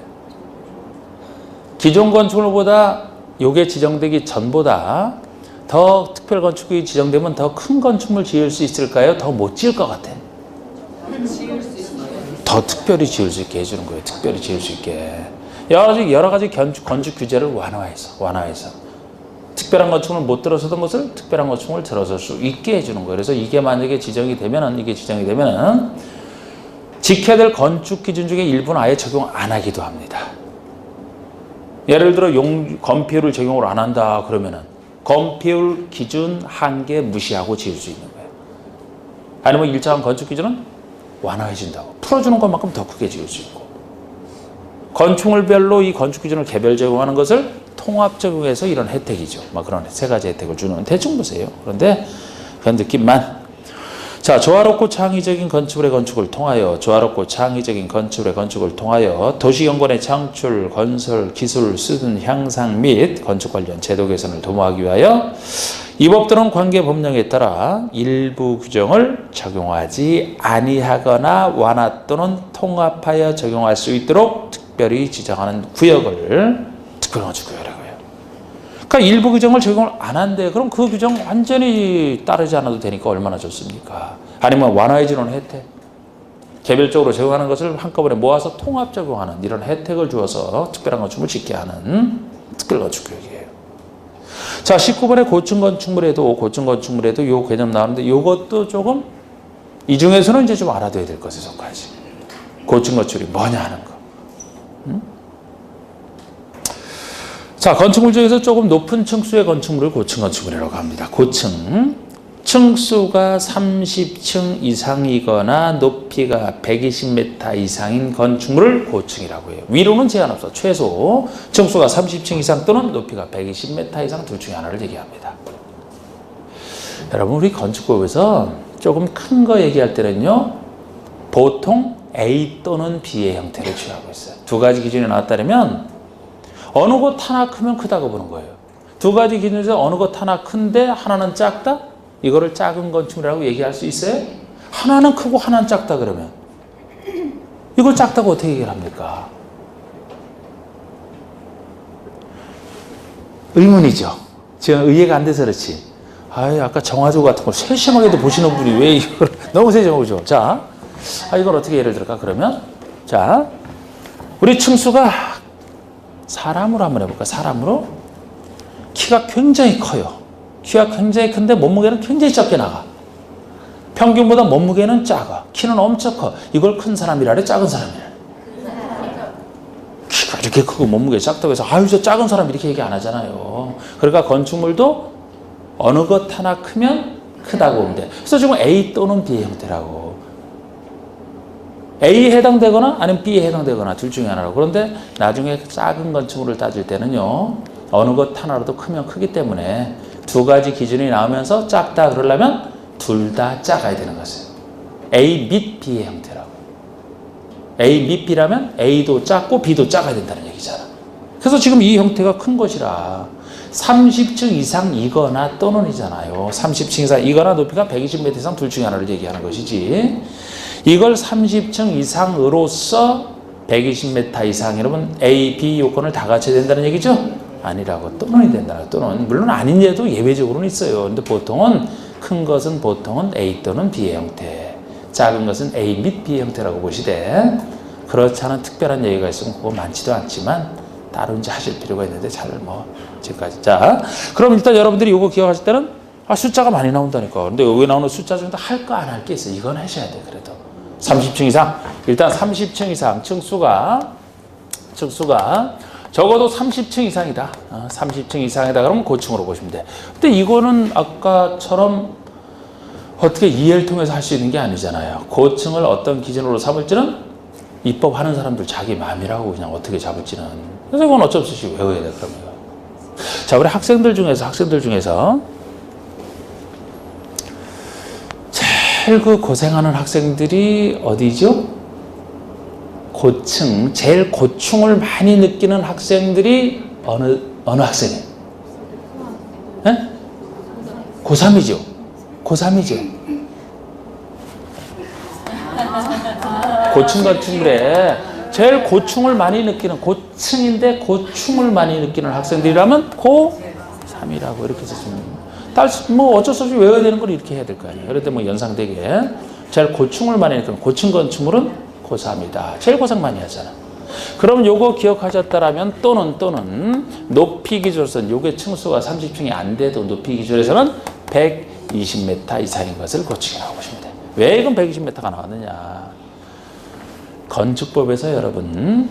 기존 건축물보다 요게 지정되기 전보다 더 특별 건축이 지정되면 더 큰 건축물 지을 수 있을까요? 더 못 지을 것 같아. 더 특별히 지을 수 있게 해주는 거예요. 특별히 지을 수 있게. 여러 가지 건축 규제를 완화해서 특별한 건축물을 못 들어서던 것을 특별한 건축물을 들어설 수 있게 해주는 거예요. 그래서 이게 만약에 지정이 되면은 지켜야 될 건축 기준 중에 일부는 아예 적용 안 하기도 합니다. 예를 들어 건폐율을 적용을 안 한다 그러면은 건폐율 기준 한계 무시하고 지을 수 있는 거예요. 아니면 일정한 건축 기준은 완화해준다고. 풀어주는 것만큼 더 크게 지을 수 있고. 건축물별로 이 건축 기준을 개별 적용하는 것을 통합 적용해서 이런 혜택이죠. 막 그런 세 가지 혜택을 주는. 대충 보세요. 그런데 그런 느낌만. 자, 조화롭고 창의적인 건축물의 건축을 통하여 도시경관의 창출, 건설, 기술, 수준 향상 및 건축 관련 제도 개선을 도모하기 위하여 이 법들은 관계 법령에 따라 일부 규정을 적용하지 아니하거나 완화 또는 통합하여 적용할 수 있도록 특별히 지정하는 구역을 특별건축구역이라고 해요. 그러니까 일부 규정을 적용을 안 한대. 그럼 그 규정 완전히 따르지 않아도 되니까 얼마나 좋습니까? 아니면 완화해주는 혜택. 개별적으로 적용하는 것을 한꺼번에 모아서 통합 적용하는 이런 혜택을 주어서 특별한 건축물을 짓게 하는 특별건축구역이에요. 자, 19번에 고층 건축물에도 이 개념 나오는데 이것도 조금 이 중에서는 이제 좀 알아둬야 될 것에 속하지. 고층 건축이 뭐냐 하는 거. 자, 건축물 중에서 조금 높은 층수의 건축물을 고층 건축물이라고 합니다. 고층. 층수가 30층 이상이거나 높이가 120m 이상인 건축물을 고층이라고 해요. 위로는 제한 없어. 최소 층수가 30층 이상 또는 높이가 120m 이상 둘 중에 하나를 얘기합니다. 여러분, 우리 건축법에서 조금 큰 거 얘기할 때는요, 보통 A 또는 B의 형태를 취하고 있어요. 두 가지 기준이 나왔다면 어느 것 하나 크면 크다고 보는 거예요. 두 가지 기준에서 어느 것 하나 큰데 하나는 작다? 이거를 작은 건축물이라고 얘기할 수 있어요? 하나는 크고 하나는 작다 그러면 이걸 작다고 어떻게 얘기를 합니까? 의문이죠. 지금 이해가 안 돼서 그렇지. 아까 정화조 같은 걸 세심하게도 보시는 분이 왜 이걸 너무 세심하죠. 자, 이걸 어떻게 예를 들까? 그러면 자, 우리 층수가 사람으로 한번 해볼까? 사람으로 키가 굉장히 커요. 키가 굉장히 큰데 몸무게는 굉장히 적게 나가. 평균보다 몸무게는 작아. 키는 엄청 커. 이걸 큰 사람이라 그래? 작은 사람이라 그래? 키가 이렇게 크고 몸무게 작다고 해서 저 작은 사람 이렇게 얘기 안 하잖아요. 그러니까 건축물도 어느 것 하나 크면 크다고 보면 돼. 그래서 지금 A 또는 B의 형태라고. A에 해당되거나 아니면 B에 해당되거나 둘 중에 하나라고. 그런데 나중에 작은 건축물을 따질 때는요, 어느 것 하나라도 크면 크기 때문에 두 가지 기준이 나오면서 작다 그러려면 둘 다 작아야 되는 것이에요. A 및 B의 형태라고. A 및 B라면 A도 작고 B도 작아야 된다는 얘기잖아. 그래서 지금 이 형태가 큰 것이라 30층 이상이거나 또는이잖아요. 30층 이상이거나 높이가 120m 이상 둘 중에 하나를 얘기하는 것이지. 이걸 30층 이상으로서 120m 이상 이러면 A, B 요건을 다 갖춰야 된다는 얘기죠? 아니라고. 또는이 된다. 또는 물론 아닌 예도 예외적으로는 있어요. 근데 보통은 큰 것은 보통은 A 또는 B의 형태, 작은 것은 A 및 B의 형태라고 보시되 그렇지 않은 특별한 얘기가 있으면 그거 많지도 않지만 따로 이제 하실 필요가 있는데 잘 지금까지. 자, 그럼 일단 여러분들이 이거 기억하실 때는 숫자가 많이 나온다니까. 근데 여기 나오는 숫자 중에 할 거 안 할 게 있어. 이건 하셔야 돼. 그래도 30층 이상. 일단 30층 이상 층수가 적어도 30층 이상이다. 30층 이상이다 그러면 고층으로 보시면 돼. 근데 이거는 아까처럼 어떻게 이해를 통해서 할 수 있는 게 아니잖아요. 고층을 어떤 기준으로 삼을지는 입법하는 사람들 자기 마음이라고 그냥 어떻게 잡을지는. 그래서 이건 어쩔 수 없이 외워야 돼. 그러면. 자, 우리 학생들 중에서 제일 고생하는 학생들이 어디죠? 고층, 제일 고충을 많이 느끼는 학생들이 어느 학생이에요? 네? 고3이죠. 고층 건축물에 제일 고충을 많이 느끼는 고층인데 고충을 많이 느끼는 학생들이라면 고3이라고 이렇게 썼습니다. 뭐 어쩔 수 없이 외워야 되는 걸 이렇게 해야 될 거 아니에요. 그럴 때 뭐 연상되게 제일 고충을 많이 느끼는 고층 건축물은 고3이다. 제일 고생 많이 하잖아. 그럼 요거 기억하셨다라면 또는 높이 기준으로서는 요게 층수가 30층이 안 돼도 높이 기준에서는 120m 이상인 것을 고층이라고 보시면 돼요. 왜 이건 120m가 나왔느냐? 건축법에서 여러분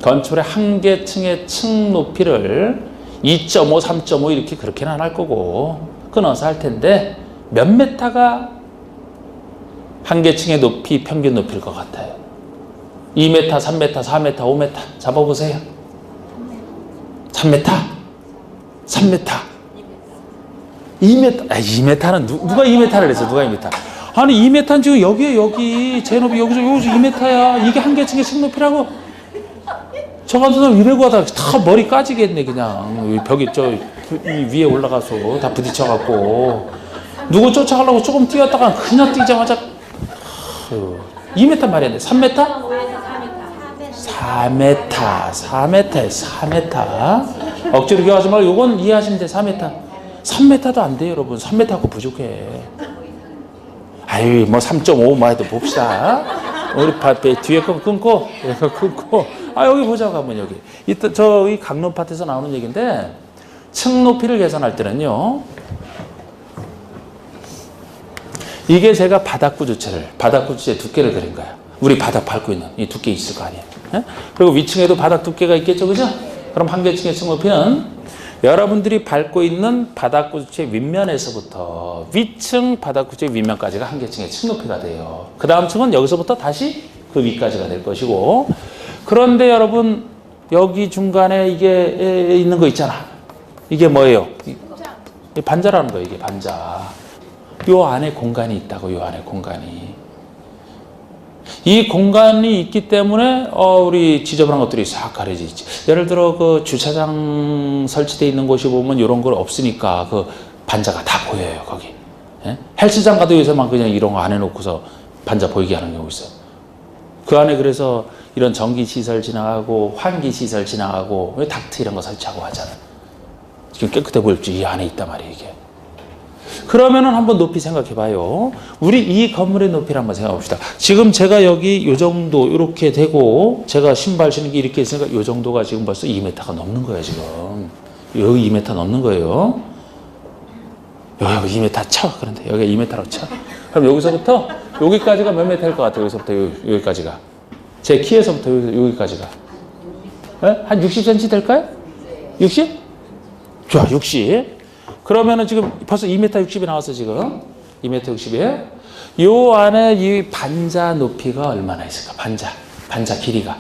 건축의 한 개 층의 층 높이를 2.5, 3.5 이렇게 그렇게는 안 할 거고 끊어서 할 텐데 몇 메타가 한 개 층의 높이 평균 높이일 것 같아요. 2m, 3m, 4m, 5m 잡아보세요. 3m? 3m? 2m? 2m는 누가 2m를 했어? 누가 2m? 아니 2m는 지금 여기 제 높이 여기서 2m야. 이게 한 개 층의 층 높이라고? 저 같은 사람 이러고 하다가 다 머리 까지겠네 그냥. 벽이 위에 올라가서 다 부딪혀갖고 누구 쫓아가려고 조금 뛰었다가 그냥 뛰자마자 2m 말이야. 3m? 4m. 억지로 기억하지 말고 요건 이해하시면 돼. 4m. 3m도 안 돼요, 여러분. 3m 갖고 부족해. 아유, 뭐 3.5 뭐 해도 봅시다. 우리 뒤에 거 끊고, 여기 보자고 한번 여기. 이따 저기 강론 파트에서 나오는 얘기인데, 층 높이를 계산할 때는요, 이게 제가 바닥구조체 두께를 그린 거야. 우리 바닥 밟고 있는 이 두께 있을 거 아니에요. 예? 그리고 위층에도 바닥 두께가 있겠죠, 그죠? 그럼 한 계층의 층 높이는 여러분들이 밟고 있는 바닥구조체 윗면에서부터 위층 바닥구조체 윗면까지가 한 계층의 층 높이가 돼요. 그 다음 층은 여기서부터 다시 그 위까지가 될 것이고, 그런데 여러분 여기 중간에 이게 있는 거 있잖아. 이게 뭐예요? 이 반자라는 거예요. 이게 반자. 요 안에 공간이 있다고. 요 안에 공간이. 이 공간이 있기 때문에 우리 지저분한 것들이 싹 가려져 있지. 예를 들어 그 주차장 설치되어 있는 곳이 보면 이런 걸 없으니까 그 반자가 다 보여요. 거기. 예? 헬스장 가도 요새만 그냥 이런 거 안 해놓고서 반자 보이게 하는 경우 있어요. 그 안에 그래서 이런 전기시설 지나가고 환기시설 지나가고 닥트 이런 거 설치하고 하잖아. 지금 깨끗해 보일지 이 안에 있단 말이에요. 이게. 그러면은 한번 높이 생각해 봐요. 우리 이 건물의 높이를 한번 생각해 봅시다. 지금 제가 여기 요 정도 이렇게 되고 제가 신발 신는 게 이렇게 있으니까 요 정도가 지금 벌써 2m가 넘는 거예요. 지금 여기 2m 넘는 거예요. 여기 2m 쳐. 그런데 여기가 2m라고 쳐. 그럼 여기서부터 여기까지가 몇 m일 것 같아요? 여기서부터 여기까지가. 제 키에서부터 여기까지가. 네? 한 60cm 될까요? 60? 좋아, 60. 그러면은 지금 벌써 2m 60이 나왔어, 지금. 2m 60이에요. 요 안에 이 반자 높이가 얼마나 있을까? 반자 길이가.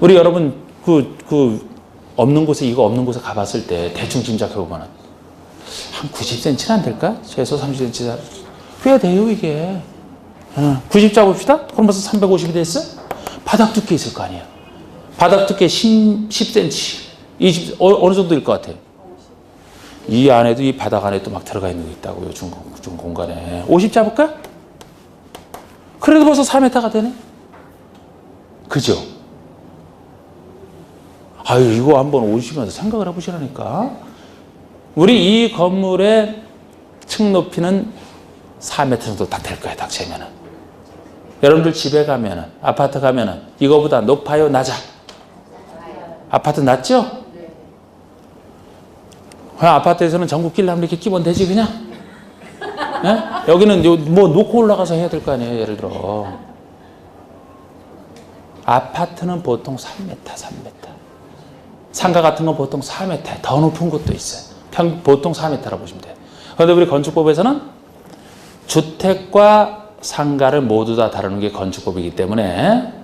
우리 여러분, 없는 곳에, 이거 없는 곳에 가봤을 때 대충 짐작해보면은 한 90cm는 안 될까? 최소 30cm. 꽤 돼요, 이게. 90 잡읍시다? 그럼 벌써 350이 됐어? 바닥 두께 있을 거 아니에요. 바닥 두께 10cm, 20, 어느 정도일 것 같아요? 이 안에도 이 바닥 안에도 막 들어가 있는 게 있다고요. 중 공간에. 50 잡을까? 그래도 벌써 4m가 되네? 그죠? 아유, 이거 한번 오시면서 생각을 해보시라니까. 우리 이 건물의 층 높이는 4m 정도 딱 될 거예요. 딱 재면은. 여러분들 집에 가면은, 아파트 가면은, 이거보다 높아요? 낮아? 아파트 낮죠? 아파트에서는 전국길 나면 이렇게 끼면 되지, 그냥? 네? 여기는 뭐 놓고 올라가서 해야 될 거 아니에요, 예를 들어. 아파트는 보통 3m. 상가 같은 건 보통 4m. 더 높은 곳도 있어요. 보통 4m라고 보시면 돼요. 그런데 우리 건축법에서는 주택과 상가를 모두 다 다루는 게 건축법이기 때문에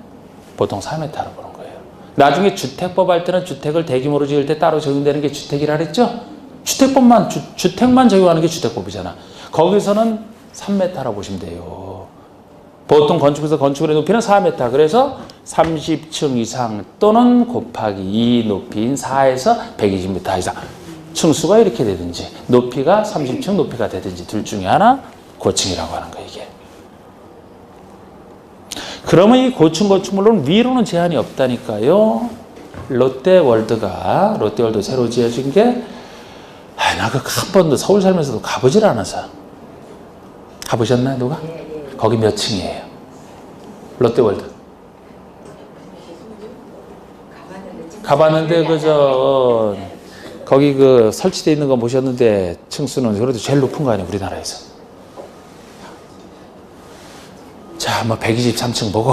보통 4m라고 보는 거예요. 나중에 주택법 할 때는 주택을 대규모로 지을 때 따로 적용되는 게 주택이라 그랬죠? 주택법만, 주택만 적용하는 게 주택법이잖아. 거기서는 3m라고 보시면 돼요. 보통 건축에서 건축물의 높이는 4m. 그래서 30층 이상 또는 곱하기 2 높이인 4에서 120m 이상. 층수가 이렇게 되든지, 높이가 30층 높이가 되든지, 둘 중에 하나 고층이라고 하는 거예요, 이게. 그러면 이 고층 건축물로는 위로는 제한이 없다니까요. 롯데월드 새로 지어진 게, 나 그 한 번도 서울 살면서도 가보질 않아서. 가보셨나요, 누가? 거기 몇 층이에요? 롯데월드. 가봤는데, 거기 설치되어 있는 거 보셨는데, 층수는 그래도 제일 높은 거 아니에요, 우리나라에서. 자, 123층 보고.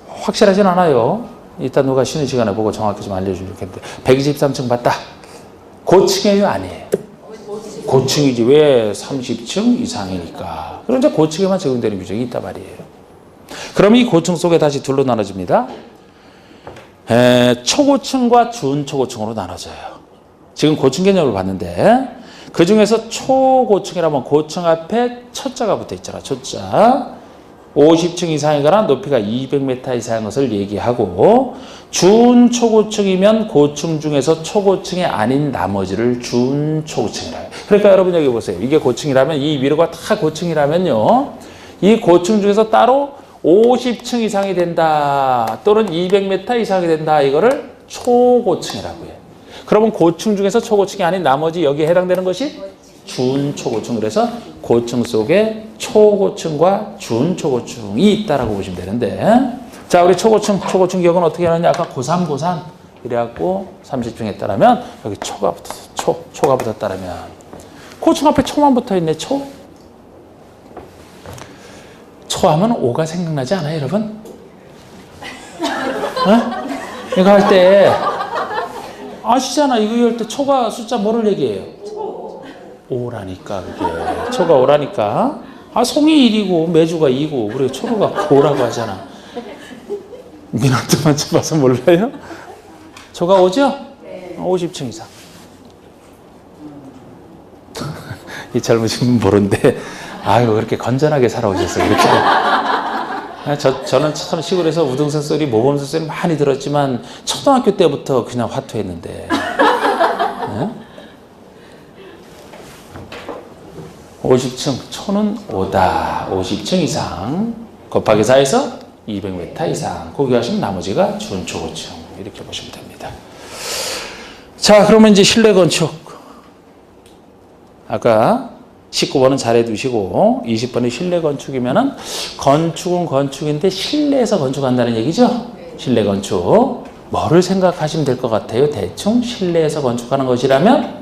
확실하진 않아요. 이따 누가 쉬는 시간에 보고 정확히 좀 알려주면 좋겠는데. 123층 봤다. 고층이에요, 아니에요? 고층이지. 왜 30층 이상이니까. 그럼 이제 고층에만 적용되는 규정이 있단 말이에요. 그럼 이 고층 속에 다시 둘로 나눠집니다. 초고층과 준초고층으로 나눠져요. 지금 고층 개념을 봤는데, 그 중에서 초고층이라면 고층 앞에 초자가 붙어 있잖아. 초자. 50층 이상이거나 높이가 200m 이상인 것을 얘기하고, 준초고층이면 고층 중에서 초고층이 아닌 나머지를 준초고층이라 해요. 그러니까 여러분 여기 보세요. 이게 고층이라면, 이 위로가 다 고층이라면요, 이 고층 중에서 따로 50층 이상이 된다 또는 200m 이상이 된다, 이거를 초고층이라고 해요. 그러면 고층 중에서 초고층이 아닌 나머지 여기에 해당되는 것이 준초고층. 그래서 고층 속에 초고층과 준초고층이 있다라고 보시면 되는데, 자, 우리 초고층 기억은 어떻게 하느냐? 아까 고3 이래갖고 30층 했다라면 여기 초가 붙었다라면 고충 앞에 초만 붙어 있네. 초. 초하면 오가 생각나지 않아요, 여러분? 어? 이거 할 때 아시잖아. 이거 할 때 초가 숫자 뭐를 얘기해요? 오라니까 그게. 초가 오라니까. 아, 송이 1이고 매주가 2고 우리가 초를 갖고 오라고 하잖아. 민원도만 쳐봐서 몰라요? 초가 5죠? 네. 50층 이상. 이 젊으신 분 모르는데 아유 그렇게 건전하게 살아오셨어요. 그렇죠? 저는 처음 시골에서 우등산 소리, 모범산 소리 많이 들었지만 초등학교 때부터 그냥 화투했는데. 네? 50층, 초는 5다. 50층 이상 곱하기 4에서 200m 이상. 거기 하시면 나머지가 준초고층. 이렇게 보시면 됩니다. 자, 그러면 이제 실내 건축. 아까 19번은 잘해 두시고 20번이 실내 건축이면은 건축은 건축인데 실내에서 건축한다는 얘기죠? 실내 건축. 뭐를 생각하시면 될 것 같아요? 대충 실내에서 건축하는 것이라면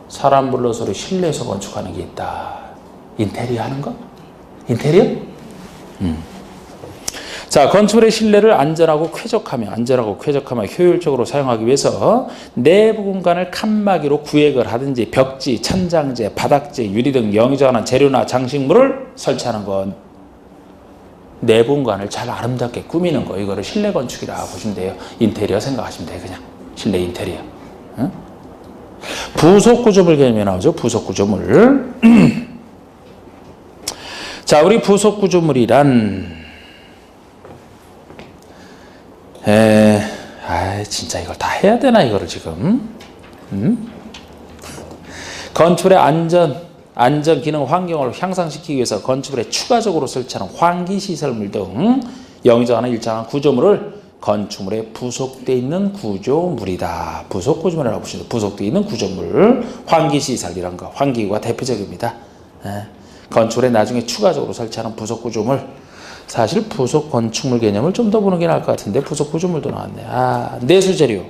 사람 불러서 실내에서 건축하는 게 있다. 인테리어 하는 거? 인테리어? 자, 건축물의 실내를 안전하고 쾌적하며 효율적으로 사용하기 위해서 내부 공간을 칸막이로 구획을 하든지 벽지, 천장재, 바닥재, 유리 등 영의정하는 재료나 장식물을 설치하는 건 내부 공간을 잘 아름답게 꾸미는 거. 이거를 실내 건축이라고 보시면 돼요. 인테리어 생각하시면 돼요. 그냥 실내 인테리어. 응? 부속 구조물 개념이 나오죠. 부속 구조물. 자, 우리 부속 구조물이란 진짜 이걸 다 해야 되나 이거를 지금. 건축물의 안전 기능 환경을 향상시키기 위해서 건축물에 추가적으로 설치하는 환기시설물 등 영의정하는 일정한 구조물을 건축물에 부속되어 있는 구조물이다. 부속 구조물이라고 보시면 부속되어 있는 구조물. 환기시설 이런 거. 환기구가 대표적입니다. 건축물에 나중에 추가적으로 설치하는 부속 구조물. 사실 부속 건축물 개념을 좀 더 보는 게 나을 것 같은데 부속 구조물도 나왔네. 내수 재료.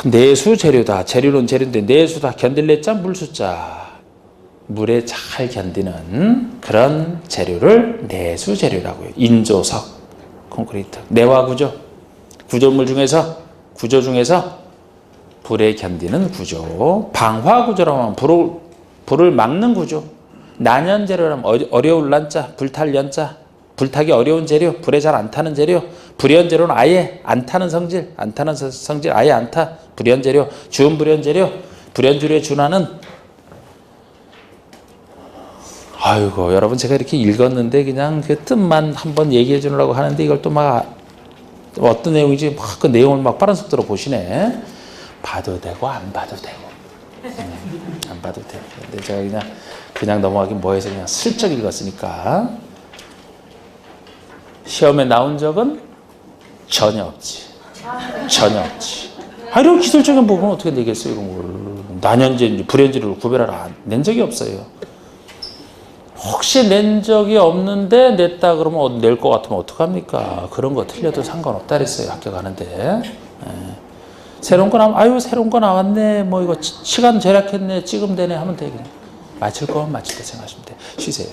내수 재료다. 재료는 재료인데 내수다. 견딜래자 물수자. 물에 잘 견디는 그런 재료를 내수 재료라고요. 인조석, 콘크리트, 내화 구조. 구조 중에서 불에 견디는 구조. 방화 구조라면 불을 막는 구조. 난연 재료라면 어려울 난자, 불탈 연자, 불타기 어려운 재료, 불에 잘 안 타는 재료, 불연 재료는 아예 안 타는 성질 아예 안 타, 불연 재료, 주운 불연 재료, 불연 재료에 준하는. 아이고 여러분 제가 이렇게 읽었는데 그냥 그 뜻만 한번 얘기해 주려고 하는데 이걸 또 막 어떤 내용인지 막 그 내용을 막 빠른 속도로 보시네. 봐도 되고 안 봐도 되고. 안 봐도 돼요. 근데 제가 그냥 넘어가기 뭐해서 그냥 슬쩍 읽었으니까 시험에 나온 적은 전혀 없지. 이런 기술적인 부분은 어떻게 내겠어요? 이런 걸 난연제, 불연제를 구별하라 낸 적이 없어요. 혹시 낸 적이 없는데 냈다 그러면 낼 것 같으면 어떡합니까? 그런 거 틀려도 상관없다 그랬어요. 학교 가는데. 새로운 거 나오면 새로운 거 나왔네. 뭐 이거 시간 절약했네. 찍으면 되네 하면 돼. 그냥. 맞출 거면 맞출 때 생각하시면 돼. 쉬세요.